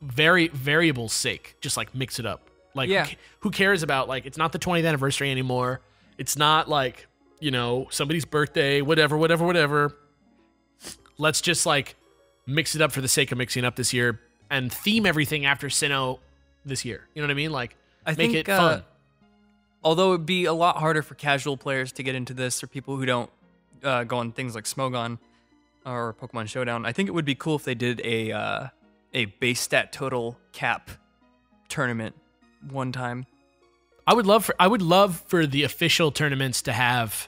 very variable's sake, just like mix it up. Like who cares about like it's not the 20th anniversary anymore. It's not like, somebody's birthday, whatever. Let's just like mix it up for the sake of mixing it up this year and theme everything after Sinnoh this year. You know what I mean? Like make it fun. Although it'd be a lot harder for casual players to get into this or people who don't go on things like Smogon or Pokemon Showdown, I think it would be cool if they did a base stat total cap tournament one time. I would love for the official tournaments to have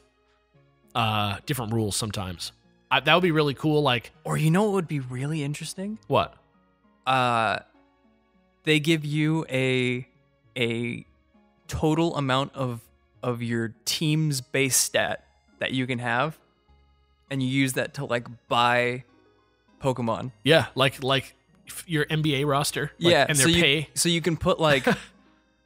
different rules sometimes. That would be really cool. Like, Or you know what would be really interesting? what? They give you a total amount of your team's base stat that you can have, and you use that to like buy Pokemon. Yeah, like your NBA roster. Like, Yeah, and their pay. So you can put like,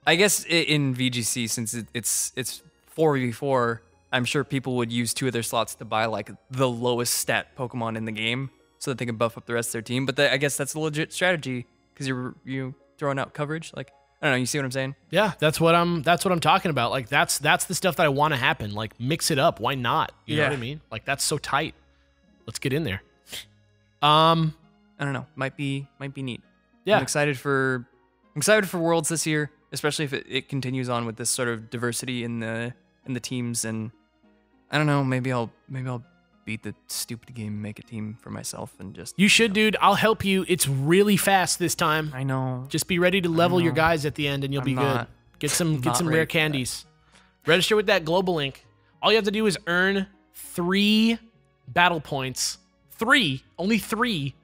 I guess in VGC, since it's 4v4, I'm sure people would use 2 of their slots to buy like the lowest stat Pokemon in the game, so that they can buff up the rest of their team. But I guess that's a legit strategy because you throwing out coverage. Like, I don't know, you see what I'm saying? Yeah, that's what I'm talking about. Like that's the stuff that I want to happen. Like mix it up. Why not? You know what I mean? Like that's so tight. Let's get in there. I don't know. Might be neat. Yeah. I'm excited for Worlds this year, especially if it continues on with this sort of diversity in the teams. And I don't know, maybe I'll beat the stupid game, make a team for myself, and just You should, dude. I'll help you. It's really fast this time. I know. Just be ready to level your guys at the end, and you'll be not- good. Get some ready rare for candies. Register with that global link. All you have to do is earn 3 battle points. 3, only 3.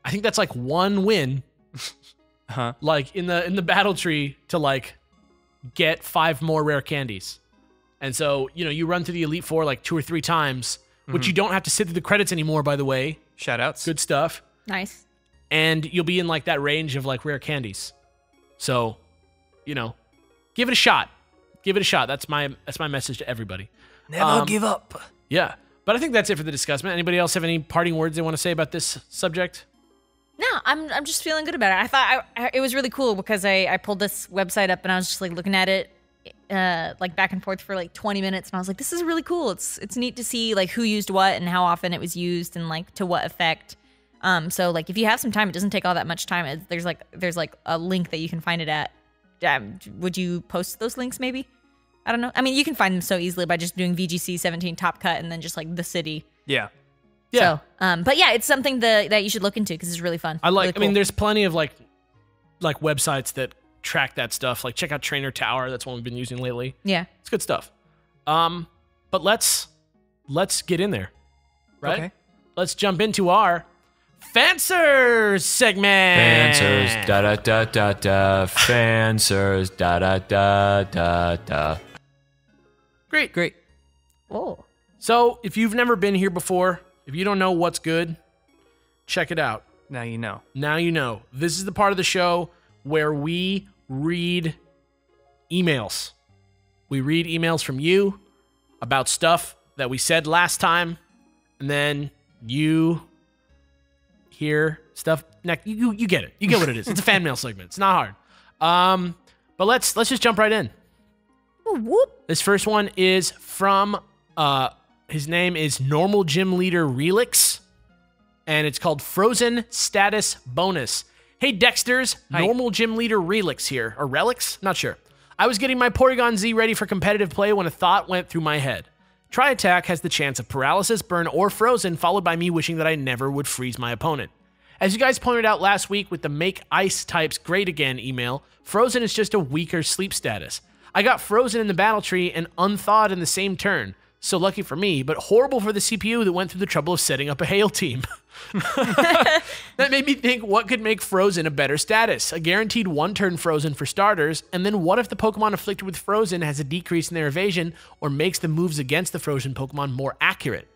I think that's like 1 win. Huh? Like in the battle tree to like get 5 more rare candies. And so, you run through the Elite Four like 2 or 3 times, which you don't have to sit through the credits anymore, by the way. Shoutouts. Good stuff. Nice. And you'll be in like that range of like rare candies. So, give it a shot. Give it a shot. That's my message to everybody. Never give up. Yeah. But I think that's it for the discussment. Anybody else have any parting words they want to say about this subject? No, I'm just feeling good about it. I thought it was really cool because I pulled this website up and I was just like looking at it like back and forth for like 20 minutes, and I was like, this is really cool. It's neat to see like who used what and how often it was used and like to what effect. So like if you have some time, it doesn't take all that much time. There's like a link that you can find it at. Would you post those links maybe? I don't know. I mean, you can find them so easily by just doing VGC 17 top cut and then just like the city. Yeah. Yeah. So, but yeah, it's something that you should look into because it's really fun. I Really mean, there's plenty of like websites that track that stuff. Like check out Trainer Tower. That's one we've been using lately. Yeah. It's good stuff. But let's get in there. Right? Okay. Let's jump into our FANSWERS segment. FANSWERS, da da da da da. FANSWERS, da da da da da. Great. Oh. So, if you've never been here before, if you don't know what's good, check it out. Now you know. Now you know. This is the part of the show where we read emails. We read emails from you about stuff that we said last time, and then you hear stuff. You get it. You get what it is. It's a fan mail segment. It's not hard. But let's just jump right in. Whoop. This first one is from his name is Normal Gym Leader Relix, and it's called Frozen Status Bonus. Hey Dexters, Hi. Normal Gym Leader Relix here, or Relics? Not sure. I was getting my Porygon Z ready for competitive play when a thought went through my head. Tri-Attack has the chance of paralysis, burn, or frozen, followed by me wishing that I never would freeze my opponent. As you guys pointed out last week with the Make Ice Types Great Again email, Frozen is just a weaker sleep status. I got Frozen in the battle tree and Unthawed in the same turn. So lucky for me, but horrible for the CPU that went through the trouble of setting up a Hail team. That made me think, what could make Frozen a better status? A guaranteed 1-turn Frozen for starters, and then what if the Pokemon afflicted with Frozen has a decrease in their evasion or makes the moves against the Frozen Pokemon more accurate?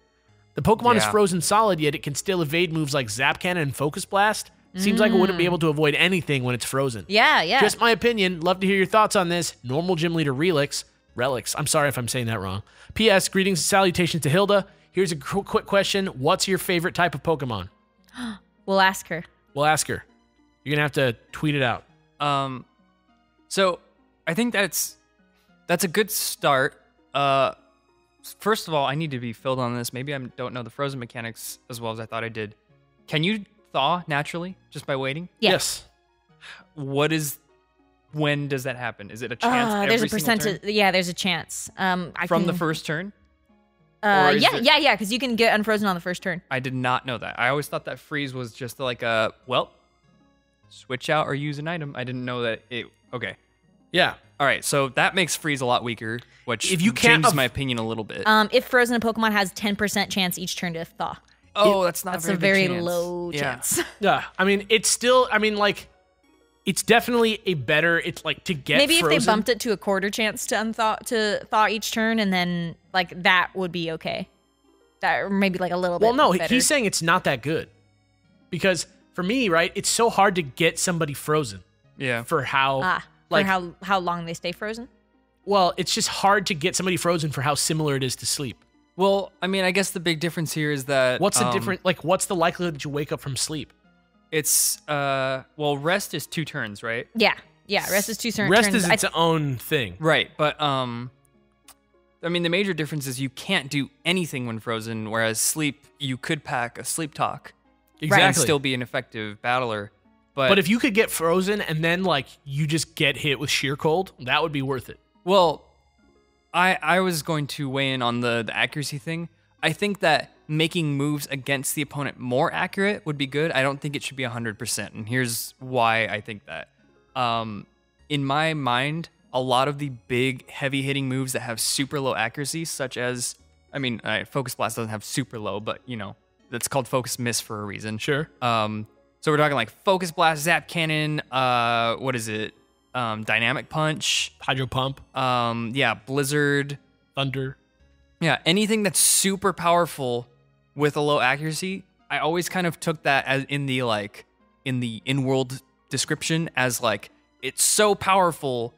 The Pokemon is Yeah. frozen solid, yet it can still evade moves like Zap Cannon and Focus Blast. Seems like it wouldn't be able to avoid anything when it's frozen. Yeah. Just my opinion. Love to hear your thoughts on this. Normal Gym Leader Relics. I'm sorry if I'm saying that wrong. P.S. Greetings and salutations to Hilda. Here's a quick question. What's your favorite type of Pokemon? We'll ask her. We'll ask her. You're going to have to tweet it out. So I think that's a good start. First of all, I need to be filled on this. Maybe I don't know the frozen mechanics as well as I thought I did. Can you thaw naturally just by waiting? Yeah. Yes. When does that happen? Is it a chance? There's every a single percentage. turn? Yeah, there's a chance. From the first turn? or is it- Yeah, because you can get unfrozen on the first turn. I did not know that. I always thought that freeze was just like switch out or use an item. I didn't know that it. Okay. Yeah. All right, so that makes freeze a lot weaker, which If you can't changes my opinion a little bit. If frozen, a Pokemon has 10% chance each turn to thaw. That's not That's a a very, very big chance. low Yeah. chance. Yeah, I mean, it's still. I mean, like, it's definitely a better. It's like to get Maybe frozen. if they bumped it to a quarter chance to thaw each turn, and then like that would be okay. That or maybe like a little bit. Well, no, better. he's saying it's not that good because for me, right, it's so hard to get somebody frozen Yeah. for how for how long they stay frozen. well, it's just hard to get somebody frozen for how similar it is to sleep. Well, I mean, I guess the big difference here is that What's the different? Like, what's the likelihood that you wake up from sleep? It's well, rest is 2 turns, right? Yeah. Rest is 2 turns. Rest is its own thing. Right, but I mean, the major difference is you can't do anything when frozen, whereas sleep, you could pack a sleep talk and Exactly. still be an effective battler. But if you could get frozen and then like you just get hit with sheer cold, that would be worth it. Well, I was going to weigh in on the accuracy thing. I think that making moves against the opponent more accurate would be good. I don't think it should be 100%, and here's why I think that. In my mind, a lot of the big, heavy-hitting moves that have super low accuracy, such as, I mean, Focus Blast doesn't have super low, but, you know, that's called Focus Miss for a reason. Sure. So we're talking like Focus Blast, Zap Cannon, what is it? Dynamic Punch, Hydro Pump, yeah, Blizzard, Thunder. yeah, anything that's super powerful with a low accuracy. I always kind of took that as in the in-world description as like it's so powerful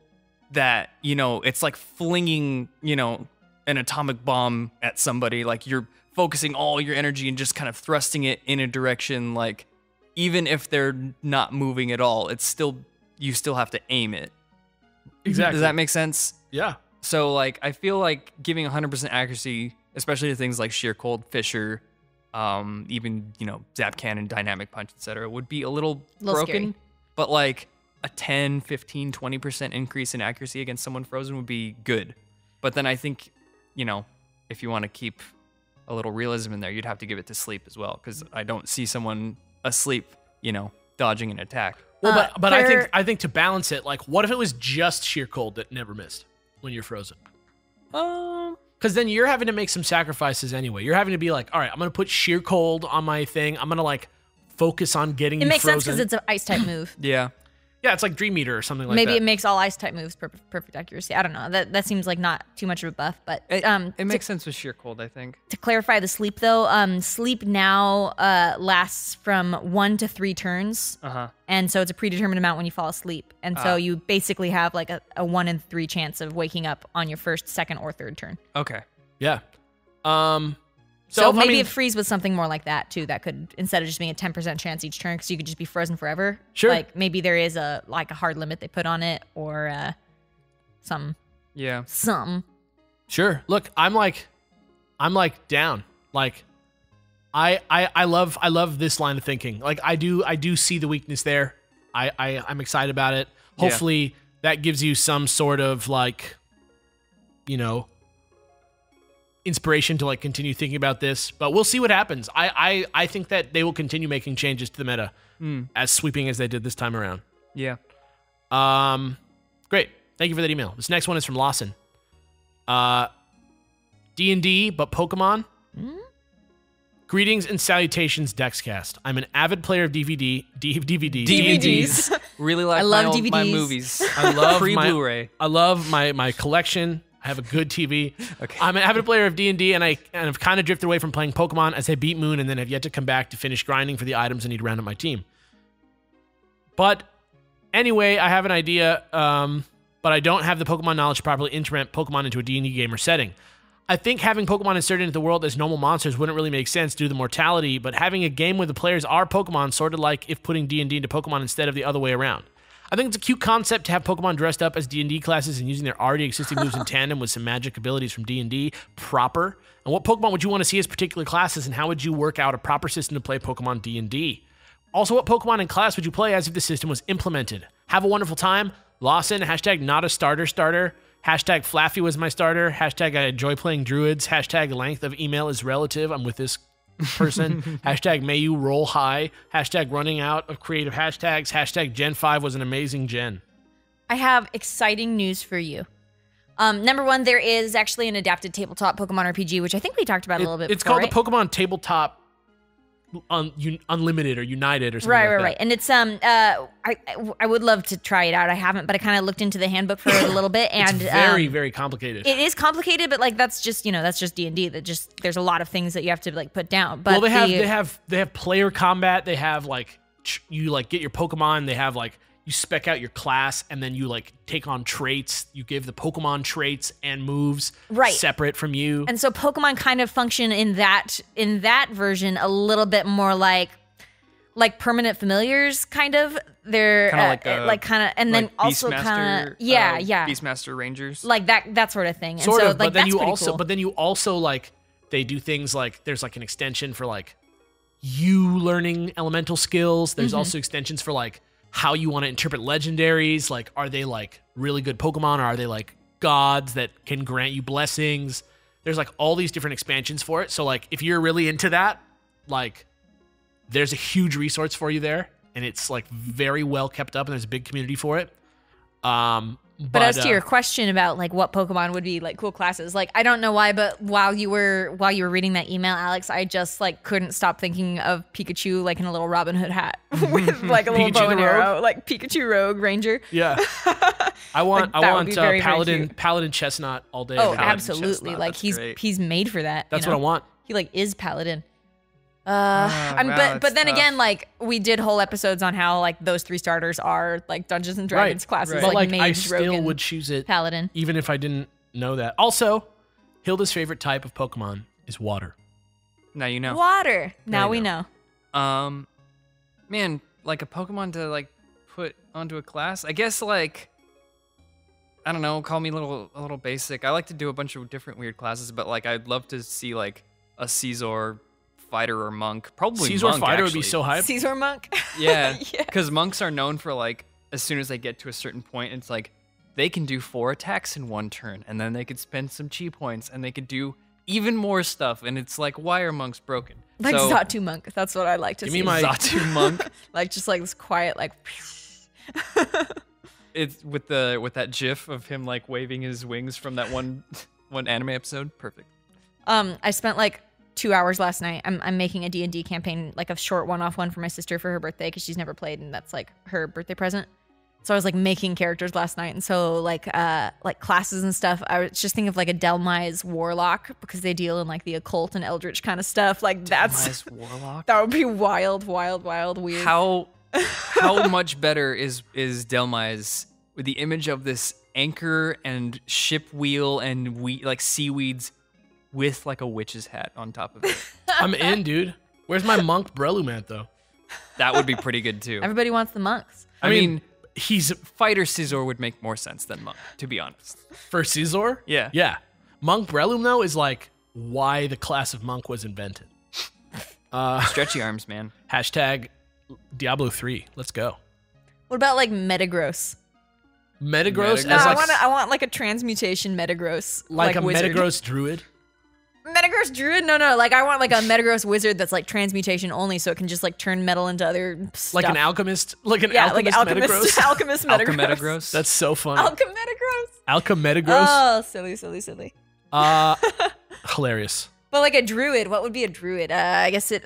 that, you know, it's like flinging, you know, an atomic bomb at somebody. Like you're focusing all your energy and just kind of thrusting it in a direction. Like even if they're not moving at all, it's still. You still have to aim it. Exactly. Does that make sense? Yeah. So, like, I feel like giving 100% accuracy, especially to things like Sheer Cold, Fisher, even, you know, Zap Cannon, Dynamic Punch, etc., would be a little broken. Scary. But, like, a 10, 15, 20% increase in accuracy against someone frozen would be good. But then I think, you know, if you want to keep a little realism in there, you'd have to give it to sleep as well, because I don't see someone asleep, you know, dodging an attack. Well, but I think to balance it, like, what if it was just sheer cold that never missed when you're frozen? Because then you're having to make some sacrifices anyway. You're having to be like, all right, I'm gonna put sheer cold on my thing. I'm gonna like focus on getting you It makes frozen. sense because it's an ice type move. Yeah. Yeah, it's like Dream Eater or something like Maybe that. it makes all ice type moves perfect accuracy. I don't know. That seems like not too much of a buff, but It makes sense with Sheer Cold, I think. to clarify the sleep though, sleep now lasts from 1 to 3 turns. And so it's a predetermined amount when you fall asleep. And so you basically have like a 1 in 3 chance of waking up on your first, second, or third turn. Okay. Yeah. So I maybe mean, it freeze with something more like that too. That could, instead of just being a 10% chance each turn, because you could just be frozen forever. Sure. Like maybe there is a hard limit they put on it, or some. Yeah. Sure. Look, I'm like down. Like, I love this line of thinking. Like, I do see the weakness there. I'm excited about it. Hopefully that gives you some sort of like, you know, inspiration to like continue thinking about this. But we'll see what happens. I think that they will continue making changes to the meta as sweeping as they did this time around. Yeah. Great. Thank you for that email. This next one is from Lawson. D&D, but Pokemon. Greetings and salutations, Dexcast. I'm an avid player of DVDs. Really like I love my DVDs. movies. I love Pre-Blu-ray. I love my collection. I have a good TV. Okay. I'm an avid player of D&D, and I've kind of drifted away from playing Pokemon as I beat Moon and then have yet to come back to finish grinding for the items I need to round up my team. But anyway, I have an idea, but I don't have the Pokemon knowledge to properly implement Pokemon into a D&D game or setting. I think having Pokemon inserted into the world as normal monsters wouldn't really make sense due to the mortality, but having a game where the players are Pokemon, sort of like if putting D&D into Pokemon instead of the other way around. I think it's a cute concept to have Pokemon dressed up as D&D classes and using their already existing moves in tandem with some magic abilities from D&D proper. And what Pokemon would you want to see as particular classes, and how would you work out a proper system to play Pokemon D&D? Also, what Pokemon in class would you play as if the system was implemented? Have a wonderful time. Lawson, hashtag not a starter. Hashtag Flaffy was my starter. Hashtag I enjoy playing druids. Hashtag length of email is relative. I'm with this person. Hashtag may you roll high. Hashtag running out of creative hashtags. Hashtag Gen 5 was an amazing gen. I have exciting news for you. Number one, there is actually an adapted tabletop Pokemon RPG, which I think we talked about a little bit. It's before, called the Pokemon Tabletop Unlimited or United or something right, like right. that. And it's I would love to try it out. I haven't, but I kind of looked into the handbook for it a little bit, and It's very, very complicated. it is complicated, but like that's just D&D. That just there's a lot of things that you have to like put down. But well, they have player combat. They have like you like get your Pokemon. They have like you spec out your class, and then you like take on traits. You give the Pokemon traits and moves separate from you. And so Pokemon kind of function in that version a little bit more like permanent familiars, kind of. They're and then also kind of Beastmaster Rangers, like that sort of thing. Sort and so, of, like, but then that's you pretty also cool. but then you also like they do things like there's like an extension for like you learning elemental skills. There's also extensions for like how you want to interpret legendaries. Like, are they like really good Pokemon, or are they like gods that can grant you blessings? There's like all these different expansions for it. So like if you're really into that, like there's a huge resource for you there, and it's like very well kept up, and there's a big community for it. But as to your question about like what Pokemon would be like cool classes, like I don't know why, but while you were reading that email, Alex, I just like couldn't stop thinking of Pikachu like in a little Robin Hood hat with like a little Pikachu bow and the Rogue? arrow, like Pikachu Rogue Ranger. Yeah, I want That would be very, very Paladin Chestnut all day. Oh, every day. absolutely! Chestnut, Like that's great. he's made for that. That's you know? what I want. He like is Paladin. wow, But it's then tough. again, like we did whole episodes on how like those 3 starters are like Dungeons and Dragons classes, But like I Mage, still Rogue, and would choose it Paladin. even if I didn't know that. Also, Hilda's favorite type of Pokemon is water. Now you know. Water. Now we you know. Man, like a Pokemon to like put onto a class. I guess like I don't know, call me a little basic. I like to do a bunch of different weird classes, but like I'd love to see like a Caesar fighter or monk. Probably Caesar monk, fighter would actually. be so hype. Caesar Monk. Yeah, Yeah. because monks are known for like as soon as they get to a certain point, it's like they can do 4 attacks in one turn, and then they could spend some chi points, and they could do even more stuff. And it's like, why are monks broken? Like so, Zatu Monk. That's what I like to Give see. me my- Zatu monk. like just like this quiet like. It's with that GIF of him like waving his wings from that one anime episode. Perfect. I spent like 2 hours last night. I'm making a D&D campaign, like a short one-off one for my sister for her birthday because she's never played, and that's like her birthday present. So I was like making characters last night, and so like classes and stuff. I was just thinking of like a Delmise Warlock because they deal in like the occult and eldritch kind of stuff. Like Delmise Warlock. that would be wild, weird. How much better is Delmise with the image of this anchor and ship wheel and like seaweeds with like a witch's hat on top of it? I'm in, dude. Where's my monk Brelumat though? That would be pretty good too. Everybody wants the monks. I mean, He's fighter Caesar would make more sense than monk, to be honest. for Caesar. Yeah. Yeah. Monk Breloom though is like why the class of monk was invented. Stretchy arms, man. Hashtag Diablo 3. Let's go. What about like Metagross? Metagross Metagross. No, as I like, want like a transmutation Metagross, like a wizard. Metagross druid. Metagross druid? No. Like I want like a Metagross wizard that's like transmutation only, so it can just like turn metal into other stuff. Like an alchemist. Like an yeah, alchemist, like alchemist, Metagross. alchemist Metagross. Alchemetagross. That's so funny. Alchemetagross. Alchemetagross. Oh, silly. Hilarious. But like a druid, what would be a druid? I guess Shifty's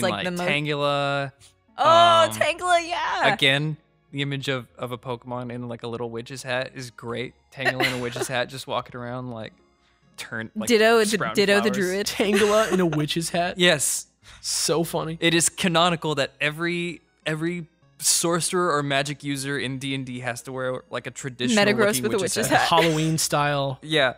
like the most. Tangela. Oh, Tangela, yeah. Again, the image of a Pokemon in like a little witch's hat is great. Tangela in a witch's hat, just walking around like Ditto the sprouting flowers. druid. Tangela in a witch's hat. Yes, So funny. it is canonical that every sorcerer or magic user in D&D has to wear like a traditional Metagross looking with a witch's witch's hat. hat. Halloween style Yeah,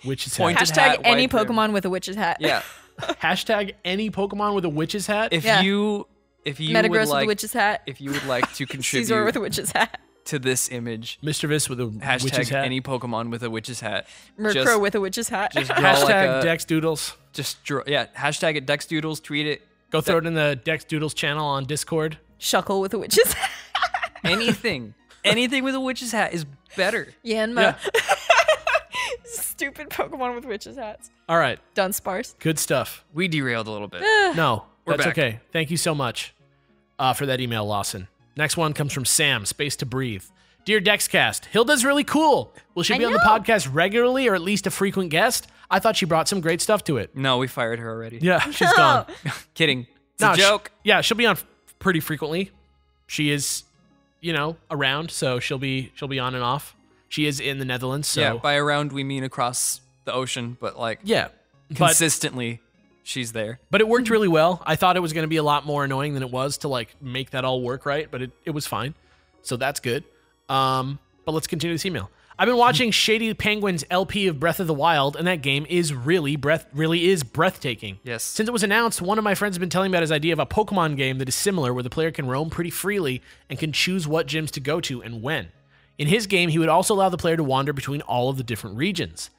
witch's Point- hat. Just Hashtag hat, any white brim. Pokemon with a witch's hat. yeah. Hashtag any Pokemon with a witch's hat. If Yeah. you Metagross would with like a witch's hat. if you would like to Caesar with a contribute witch's hat. to this image, Mischievous with a witch's hashtag hat. any Pokemon with a witch's hat. Murkrow with a witch's hat. Just draw Hashtag like a, Dex Doodles. just draw, yeah. Hashtag it Dex Doodles. Tweet it. Go throw it in the Dex Doodles channel on Discord. Shuckle with a witch's hat. Anything with a witch's hat is better. Yanma. Stupid Pokemon with witch's hats. All right. Dunsparce. Good stuff. We derailed a little bit. No, We're that's back. okay. Thank you so much for that email, Lawson. Next one comes from Sam, Space to Breathe. Dear Dexcast, Hilda's really cool. Will she be on the podcast regularly or at least a frequent guest? I thought she brought some great stuff to it. No, we fired her already. Yeah, she's gone. Kidding. It's a joke. She'll be on pretty frequently. She is, around, so she'll be on and off. She is in the Netherlands, so Yeah, by around we mean across the ocean, but like consistently she's there. But it worked really well. I thought it was going to be a lot more annoying than it was to like make that all work right, but it was fine. So that's good. But let's continue this email. I've been watching Shady Penguin's LP of Breath of the Wild, and that game is really is breathtaking. Yes. Since it was announced, one of my friends has been telling me about his idea of a Pokemon game that is similar, where the player can roam pretty freely and can choose what gyms to go to and when. In his game, he would also allow the player to wander between all of the different regions.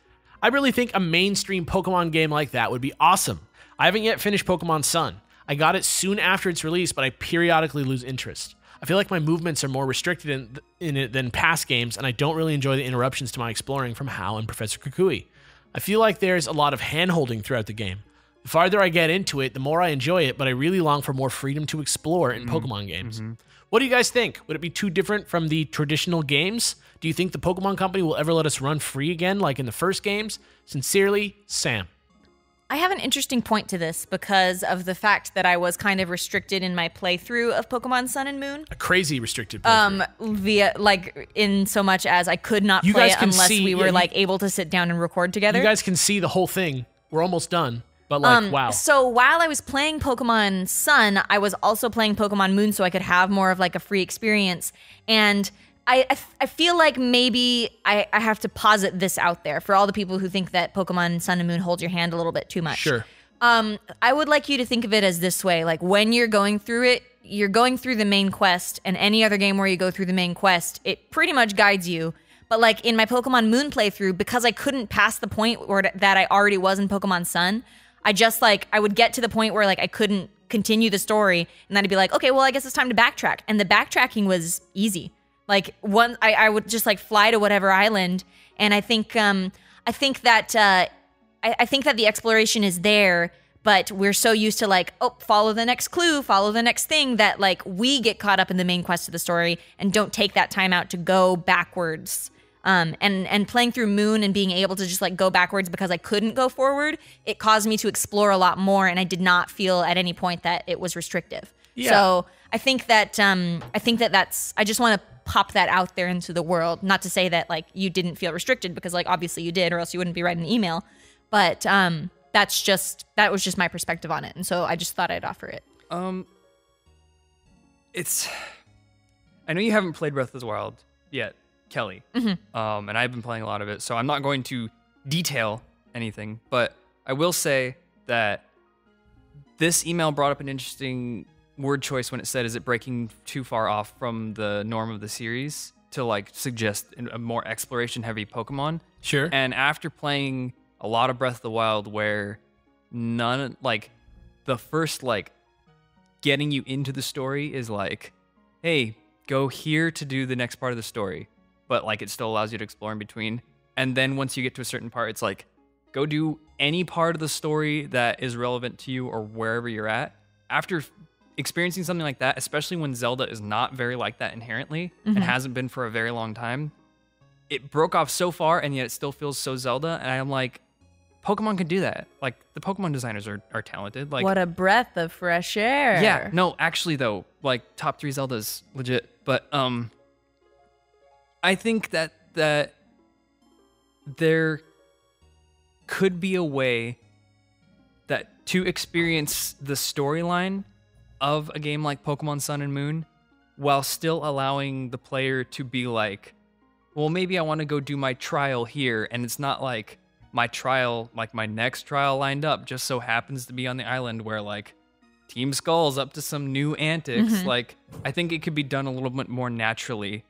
I really think a mainstream Pokemon game like that would be awesome. I haven't yet finished Pokemon Sun. I got it soon after its release, but I periodically lose interest. I feel like my movements are more restricted in it than past games, and I don't really enjoy the interruptions to my exploring from Hal and Professor Kukui. I feel like there's a lot of hand-holding throughout the game. The farther I get into it, the more I enjoy it, but I really long for more freedom to explore in Pokemon games. What do you guys think? Would it be too different from the traditional games? Do you think the Pokemon Company will ever let us run free again like in the first games? Sincerely, Sam. I have an interesting point to this because of the fact that I was kind of restricted in my playthrough of Pokemon Sun and Moon. A crazy restricted playthrough. In so much as I could not play it unless we were able to sit down and record together. You guys can see the whole thing. We're almost done. But wow. So while I was playing Pokemon Sun, I was also playing Pokemon Moon so I could have more of like a free experience. And I feel like maybe I have to posit this out there for all the people who think that Pokemon Sun and Moon hold your hand a little bit too much. Sure. I would like you to think of it as this way. Like when you're going through it, you're going through the main quest, and any other game where you go through the main quest, it pretty much guides you. But like in my Pokemon Moon playthrough, because I couldn't pass the point that I already was in Pokemon Sun, I would get to the point where like I couldn't continue the story, and then I'd be like, okay, well, I guess it's time to backtrack. And the backtracking was easy. Like I would just like fly to whatever island, and I think that the exploration is there, but we're so used to like, oh, follow the next clue, follow the next thing, that like we get caught up in the main quest of the story and don't take that time out to go backwards. And playing through Moon and being able to just like go backwards because I couldn't go forward, it caused me to explore a lot more, and I did not feel at any point that it was restrictive. Yeah. So I think that's I just want to pop that out there into the world. Not to say that like you didn't feel restricted, because like obviously you did, or else you wouldn't be writing an email. But that was just my perspective on it, and so I just thought I'd offer it. I know you haven't played Breath of the Wild yet, Kelly. And I've been playing a lot of it, so I'm not going to detail anything, but I will say that this email brought up an interesting word choice when it said, is it breaking too far off from the norm of the series to like suggest a more exploration heavy Pokemon? Sure. And after playing a lot of Breath of the Wild, where the first like getting you into the story is like, hey, go here to do the next part of the story, but like it still allows you to explore in between. And then once you get to a certain part, it's like, go do any part of the story that is relevant to you or wherever you're at. After experiencing something like that, especially when Zelda is not very like that inherently and hasn't been for a very long time, it broke off so far, and yet it still feels so Zelda. And I'm like, Pokemon can do that. Like, the Pokemon designers are talented. Like, what a breath of fresh air. Yeah, no, actually though, like top 3 Zeldas, legit. But I think that there could be a way that to experience the storyline of a game like Pokemon Sun and Moon while still allowing the player to be like, well, maybe I want to go do my trial here, and it's not like my trial, like my next trial lined up just so happens to be on the island where like Team Skull's up to some new antics. Like, I think it could be done a little bit more naturally.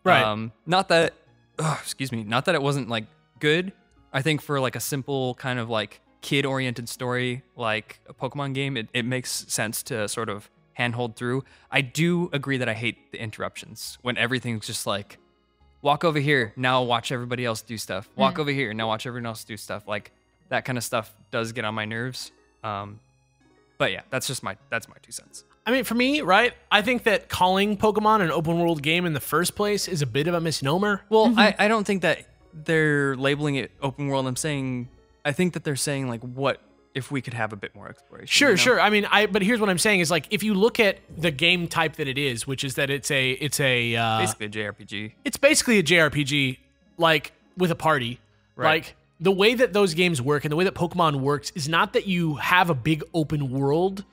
Right. Not that it wasn't like good. I think for like a simple kind of like kid-oriented story like a Pokemon game, it makes sense to sort of handhold through. I do agree that I hate the interruptions when everything's just like, walk over here, now watch everybody else do stuff. Walk over here, now watch everyone else do stuff. Like, that kind of stuff does get on my nerves. But yeah, that's my 2 cents. I mean, for me, right, I think that calling Pokemon an open world game in the first place is a bit of a misnomer. Well, I don't think that they're labeling it open world. I think that they're saying like, what if we could have a bit more exploration? Sure, sure. I mean, but here's what I'm saying is like, if you look at the game type that it is, which is that it's basically a JRPG. It's basically a JRPG, like with a party. Right. Like the way that those games work and the way that Pokemon works is not that you have a big open world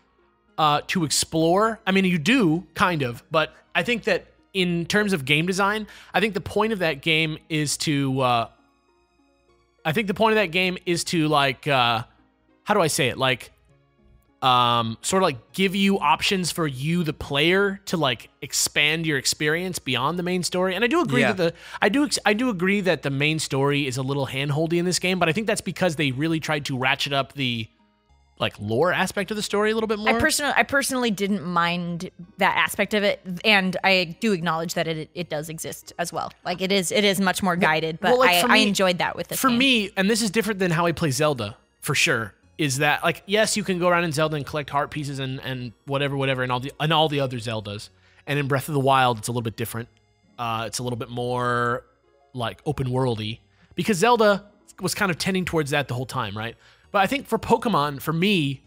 to explore. I mean, you do kind of, but I think that in terms of game design, I think the point of that game is to like, how do I say it? Like, sort of like give you options for you, the player, to like expand your experience beyond the main story. And I do agree that I do agree that the main story is a little handholdy in this game, but I think that's because they really tried to ratchet up the like lore aspect of the story a little bit more. I personally didn't mind that aspect of it, and I do acknowledge that it does exist as well. Like it is much more guided, but I enjoyed that with this game. For me, and this is different than how I play Zelda for sure, is that like yes, you can go around in Zelda and collect heart pieces and whatever and all the other Zeldas. And in Breath of the Wild, it's a little bit different. It's a little bit more like open worldy because Zelda was kind of tending towards that the whole time, right? But I think for Pokemon, for me,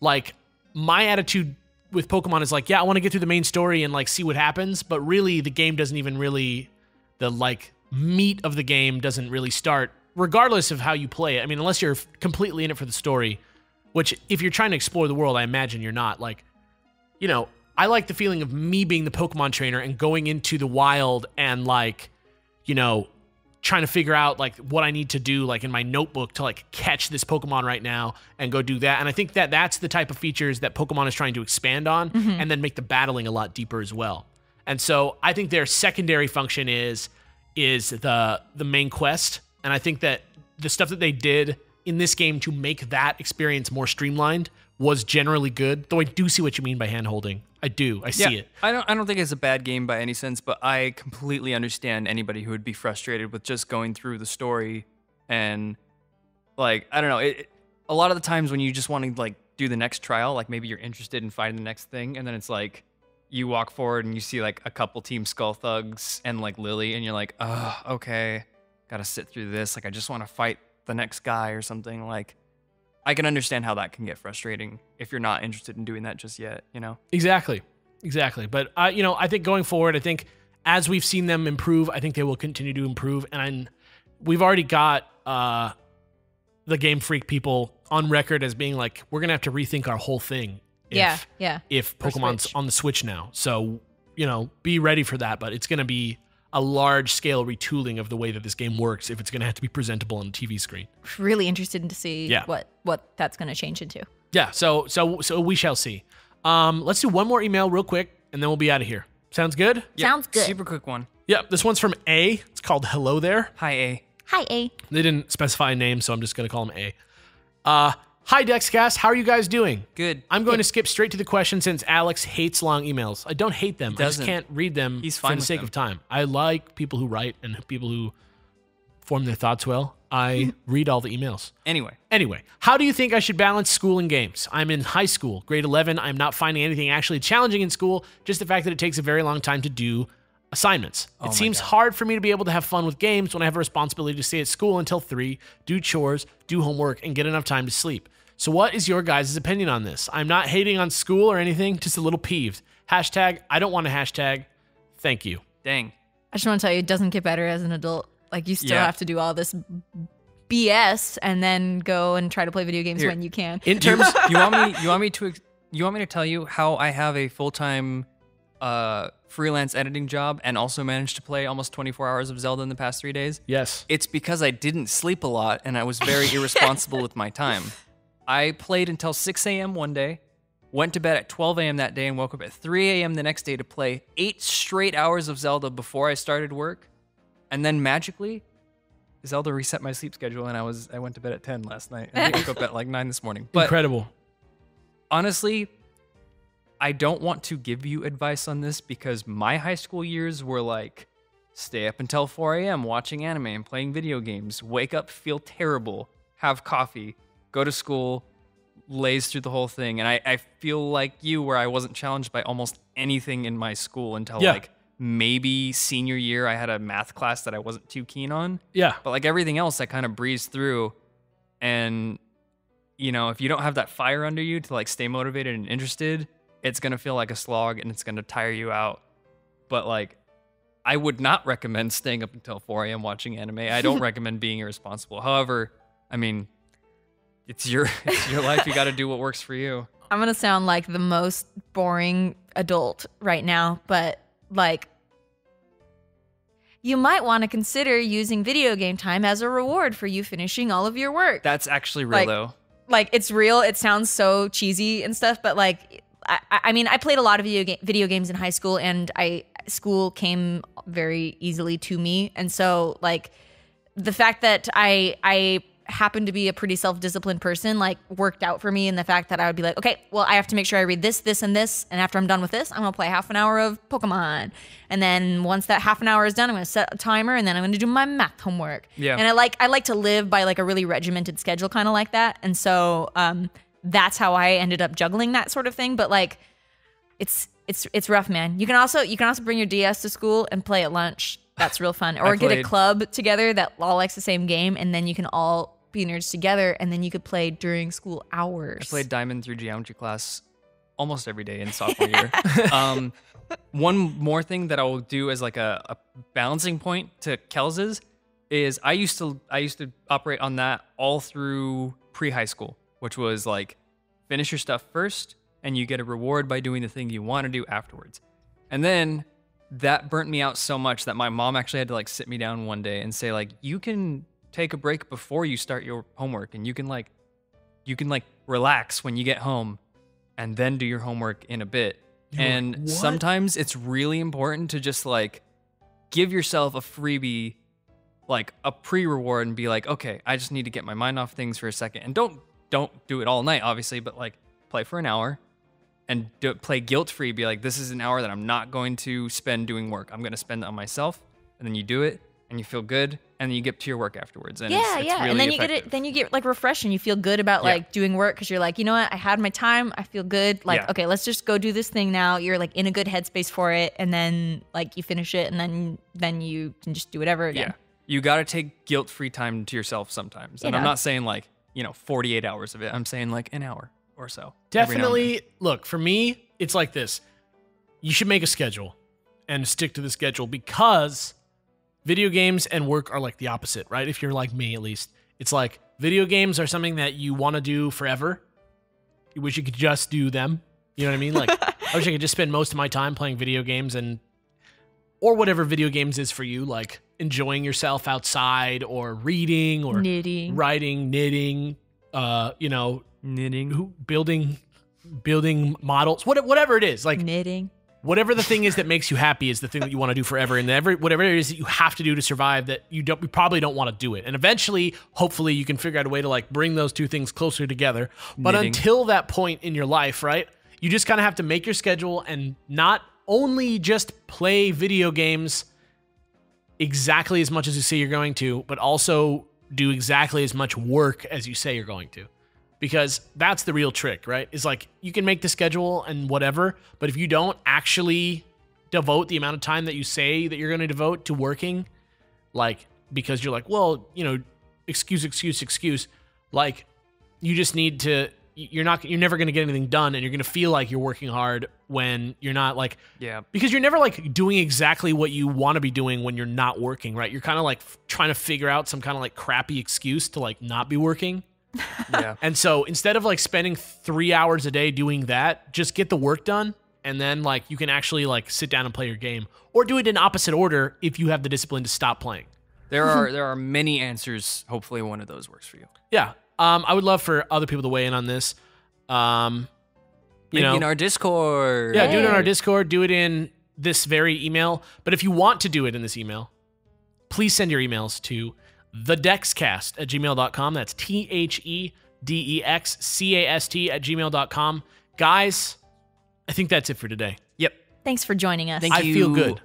like my attitude with Pokemon is like, yeah, I want to get through the main story and like see what happens, but really the game doesn't even really, the like meat of the game doesn't really start regardless of how you play it. I mean, unless you're completely in it for the story, which if you're trying to explore the world, I imagine you're not. Like, you know, I like the feeling of me being the Pokemon trainer and going into the wild and like, you know, trying to figure out like what I need to do like in my notebook to like catch this Pokemon right now and go do that. And I think that that's the type of features that Pokemon is trying to expand on and then make the battling a lot deeper as well. And so I think their secondary function is the main quest. And I think that the stuff that they did in this game to make that experience more streamlined was generally good. Though I do see what you mean by hand-holding. I do. I see it. I don't think it's a bad game by any sense, but I completely understand anybody who would be frustrated with just going through the story and like, I don't know, a lot of the times when you just want to like do the next trial, like maybe you're interested in finding the next thing, and then it's like you walk forward and you see like a couple Team Skull Thugs and like Lily, and you're like, oh, okay, gotta sit through this. Like I just want to fight the next guy or something. Like I can understand how that can get frustrating if you're not interested in doing that just yet, you know? Exactly. But, you know, I think going forward, I think as we've seen them improve, I think they will continue to improve. And we've already got the Game Freak people on record as being like, we're going to have to rethink our whole thing if Pokemon's on the Switch now. So, you know, be ready for that. But it's going to be a large-scale retooling of the way that this game works if it's going to have to be presentable on a TV screen. Really interested to see what that's going to change into. Yeah, so we shall see. Let's do one more email real quick, and then we'll be out of here. Sounds good? Yep. Sounds good. Super quick one. Yep, this one's from A. It's called Hello There. Hi, A. Hi, A. They didn't specify a name, so I'm just going to call him A. Hi, DexCast. How are you guys doing? Good. I'm going to skip straight to the question since Alex hates long emails. I don't hate them. I just can't read them for the sake of time. I like people who write and people who form their thoughts well. I read all the emails. Anyway, how do you think I should balance school and games? I'm in high school, grade 11. I'm not finding anything actually challenging in school, just the fact that it takes a very long time to do assignments. It seems hard for me to be able to have fun with games when I have a responsibility to stay at school until 3, do chores, do homework, and get enough time to sleep. So what is your guys' opinion on this? I'm not hating on school or anything, just a little peeved. Hashtag, I don't want a hashtag. Thank you. Dang. I just want to tell you, it doesn't get better as an adult. Like, you still have to do all this BS and then go and try to play video games when you can. In terms, you want me to tell you how I have a full-time freelance editing job and also managed to play almost 24 hours of Zelda in the past 3 days? Yes. It's because I didn't sleep a lot and I was very irresponsible with my time. I played until 6 a.m. one day, went to bed at 12 a.m. that day, and woke up at 3 a.m. the next day to play 8 straight hours of Zelda before I started work. And then magically, Zelda reset my sleep schedule, and I went to bed at 10 last night, and I woke up at like 9 this morning. But incredible. Honestly, I don't want to give you advice on this because my high school years were like, stay up until 4 a.m. watching anime and playing video games, wake up, feel terrible, have coffee, go to school, lays through the whole thing. And I feel like you, where I wasn't challenged by almost anything in my school until like maybe senior year. I had a math class that I wasn't too keen on. Yeah. But like everything else, I kind of breezed through. And, you know, if you don't have that fire under you to like stay motivated and interested, it's going to feel like a slog and it's going to tire you out. But like, I would not recommend staying up until 4 a.m. watching anime. I don't recommend being irresponsible. However, I mean, it's your life. You got to do what works for you. I'm going to sound like the most boring adult right now, but like, you might want to consider using video game time as a reward for you finishing all of your work. That's actually real, though. Like, it's real. It sounds so cheesy and stuff, but like, I mean, I played a lot of video games in high school, and school came very easily to me. And so, like, the fact that I happen to be a pretty self-disciplined person, like, worked out for me in the fact that I would be like, okay, well, I have to make sure I read this, this, and this. And after I'm done with this, I'm going to play half an hour of Pokemon. And then once that half an hour is done, I'm going to set a timer, and then I'm going to do my math homework. Yeah. And I like to live by like a really regimented schedule, kind of like that. And so, that's how I ended up juggling that sort of thing. But like, it's rough, man. You can also bring your DS to school and play at lunch. That's real fun. Or get a club together that all likes the same game, and then you can all be nerds together, and then you could play during school hours. I played Diamond through geometry class almost every day in sophomore year. One more thing that I will do as like a balancing point to Kellz's is I used to operate on that all through pre-high school, which was like finish your stuff first and you get a reward by doing the thing you want to do afterwards. And then that burnt me out so much that my mom actually had to like sit me down one day and say like, you can take a break before you start your homework, and you can relax when you get home and then do your homework in a bit. And sometimes it's really important to just like give yourself a freebie, like a pre-reward, and be like, okay, I just need to get my mind off things for a second. And don't do it all night, obviously, but like play for an hour and play guilt-free. Be like, this is an hour that I'm not going to spend doing work. I'm going to spend it on myself. And then you do it and you feel good, and then you get to your work afterwards. And it's really and then effective. you get like refreshed, and you feel good about like doing work, because you're like, you know what, I had my time, I feel good. Like, okay, let's just go do this thing now. You're like in a good headspace for it, and then like you finish it, and then you can just do whatever again. Yeah, you got to take guilt-free time to yourself sometimes. And I'm not saying like 48 hours of it. I'm saying like an hour or so. Definitely. Look, for me, it's like this. You should make a schedule and stick to the schedule, because video games and work are like the opposite, right? If you're like me, at least. It's like video games are something that you want to do forever. You wish you could just do them. You know what I mean? Like, I wish I could just spend most of my time playing video games, or whatever video games is for you, like enjoying yourself outside, or reading, or knitting, writing, knitting, knitting, building models, whatever it is, like knitting. Whatever the thing is that makes you happy is the thing that you want to do forever, and whatever it is that you have to do to survive, that you probably don't want to do it. And eventually, hopefully, you can figure out a way to like bring those two things closer together. But until that point in your life, right, you just kind of have to make your schedule and not only just play video games exactly as much as you say you're going to, but also do exactly as much work as you say you're going to. Because that's the real trick, right? Is like, you can make the schedule and whatever, but if you don't actually devote the amount of time that you say that you're going to devote to working, like, because you're like, well, excuse, like, you just need to, you're never going to get anything done, and you're going to feel like you're working hard when you're not, like, because you're never like doing exactly what you want to be doing when you're not working, right? You're kind of like trying to figure out some kind of like crappy excuse to like not be working. Yeah. And so instead of like spending 3 hours a day doing that, just get the work done, and then like you can actually like sit down and play your game, or do it in opposite order if you have the discipline to stop playing. There are many answers. Hopefully one of those works for you. Yeah. I would love for other people to weigh in on this. Maybe in our Discord. Yeah, do it in our Discord. Do it in this very email. But if you want to do it in this email, please send your emails to thedexcast@gmail.com. That's TheDexCast@gmail.com. Guys, I think that's it for today. Yep. Thanks for joining us. I feel good.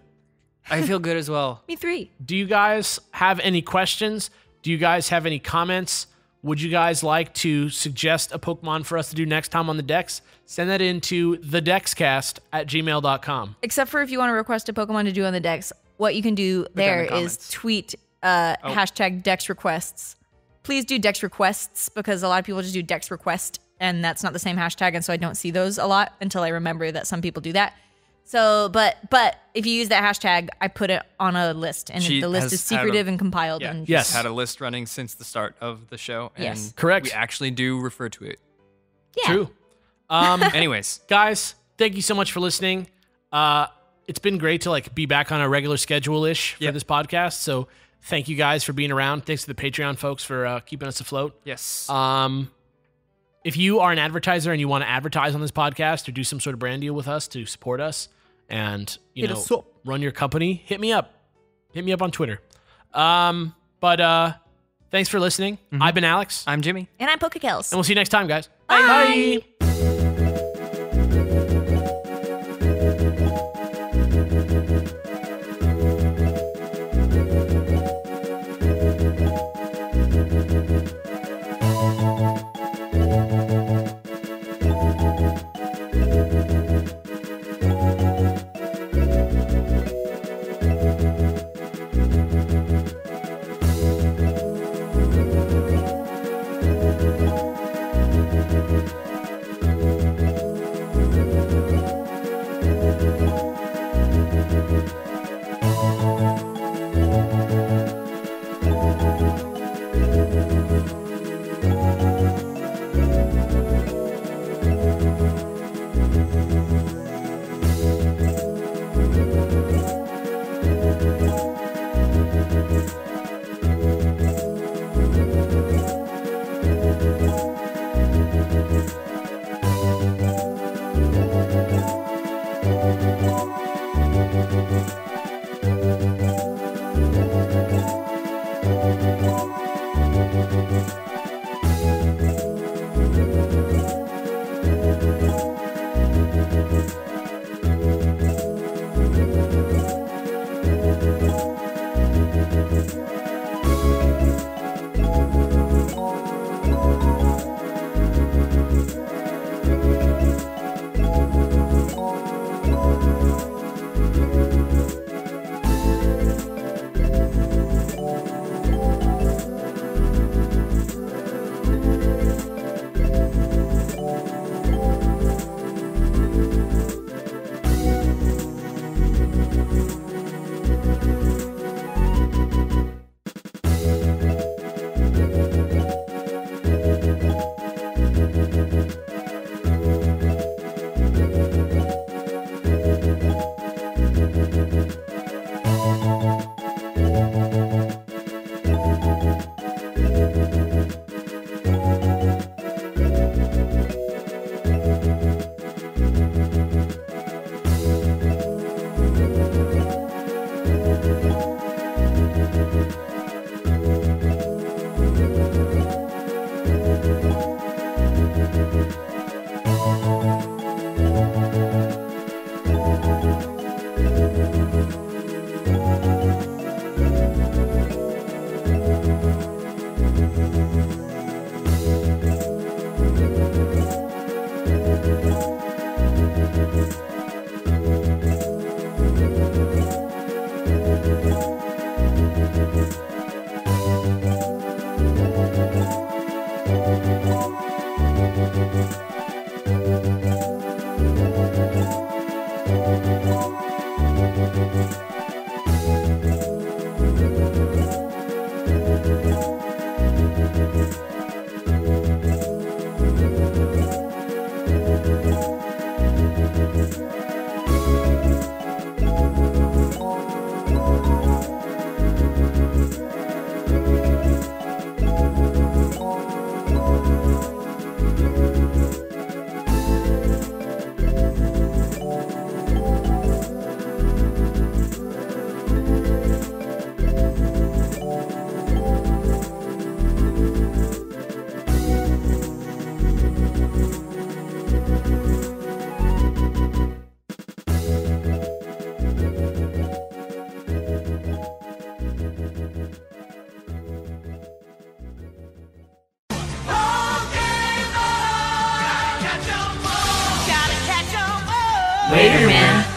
I feel good as well. Me three. Do you guys have any questions? Do you guys have any comments? would you guys like to suggest a Pokemon for us to do next time on the Dex? Send that into thedexcast@gmail.com. Except for if you want to request a Pokemon to do on the Dex, what you can do there is comments. tweet hashtag Dex requests. Please do Dex requests because a lot of people just do Dex request and that's not the same hashtag, and so I don't see those a lot until I remember that some people do that. So, but if you use that hashtag, I put it on a list, and She the list has is secretive and compiled. Yeah, And Yes. she's had a list running since the start of the show. And Yes. Correct. We actually do refer to it. yeah. True. Anyways, Guys, thank you so much for listening. It's been great to like be back on a regular schedule-ish for Yep. this podcast. So thank you guys for being around. Thanks to the Patreon folks for keeping us afloat. yes. If you are an advertiser and you want to advertise on this podcast or do some sort of brand deal with us to support us and Hit us up. run your company, hit me up. Hit me up on Twitter. But thanks for listening. I've been Alex, I'm Jimmy. And I'm PokeKellz. and we'll see you next time, guys. Bye. Bye. Later, man.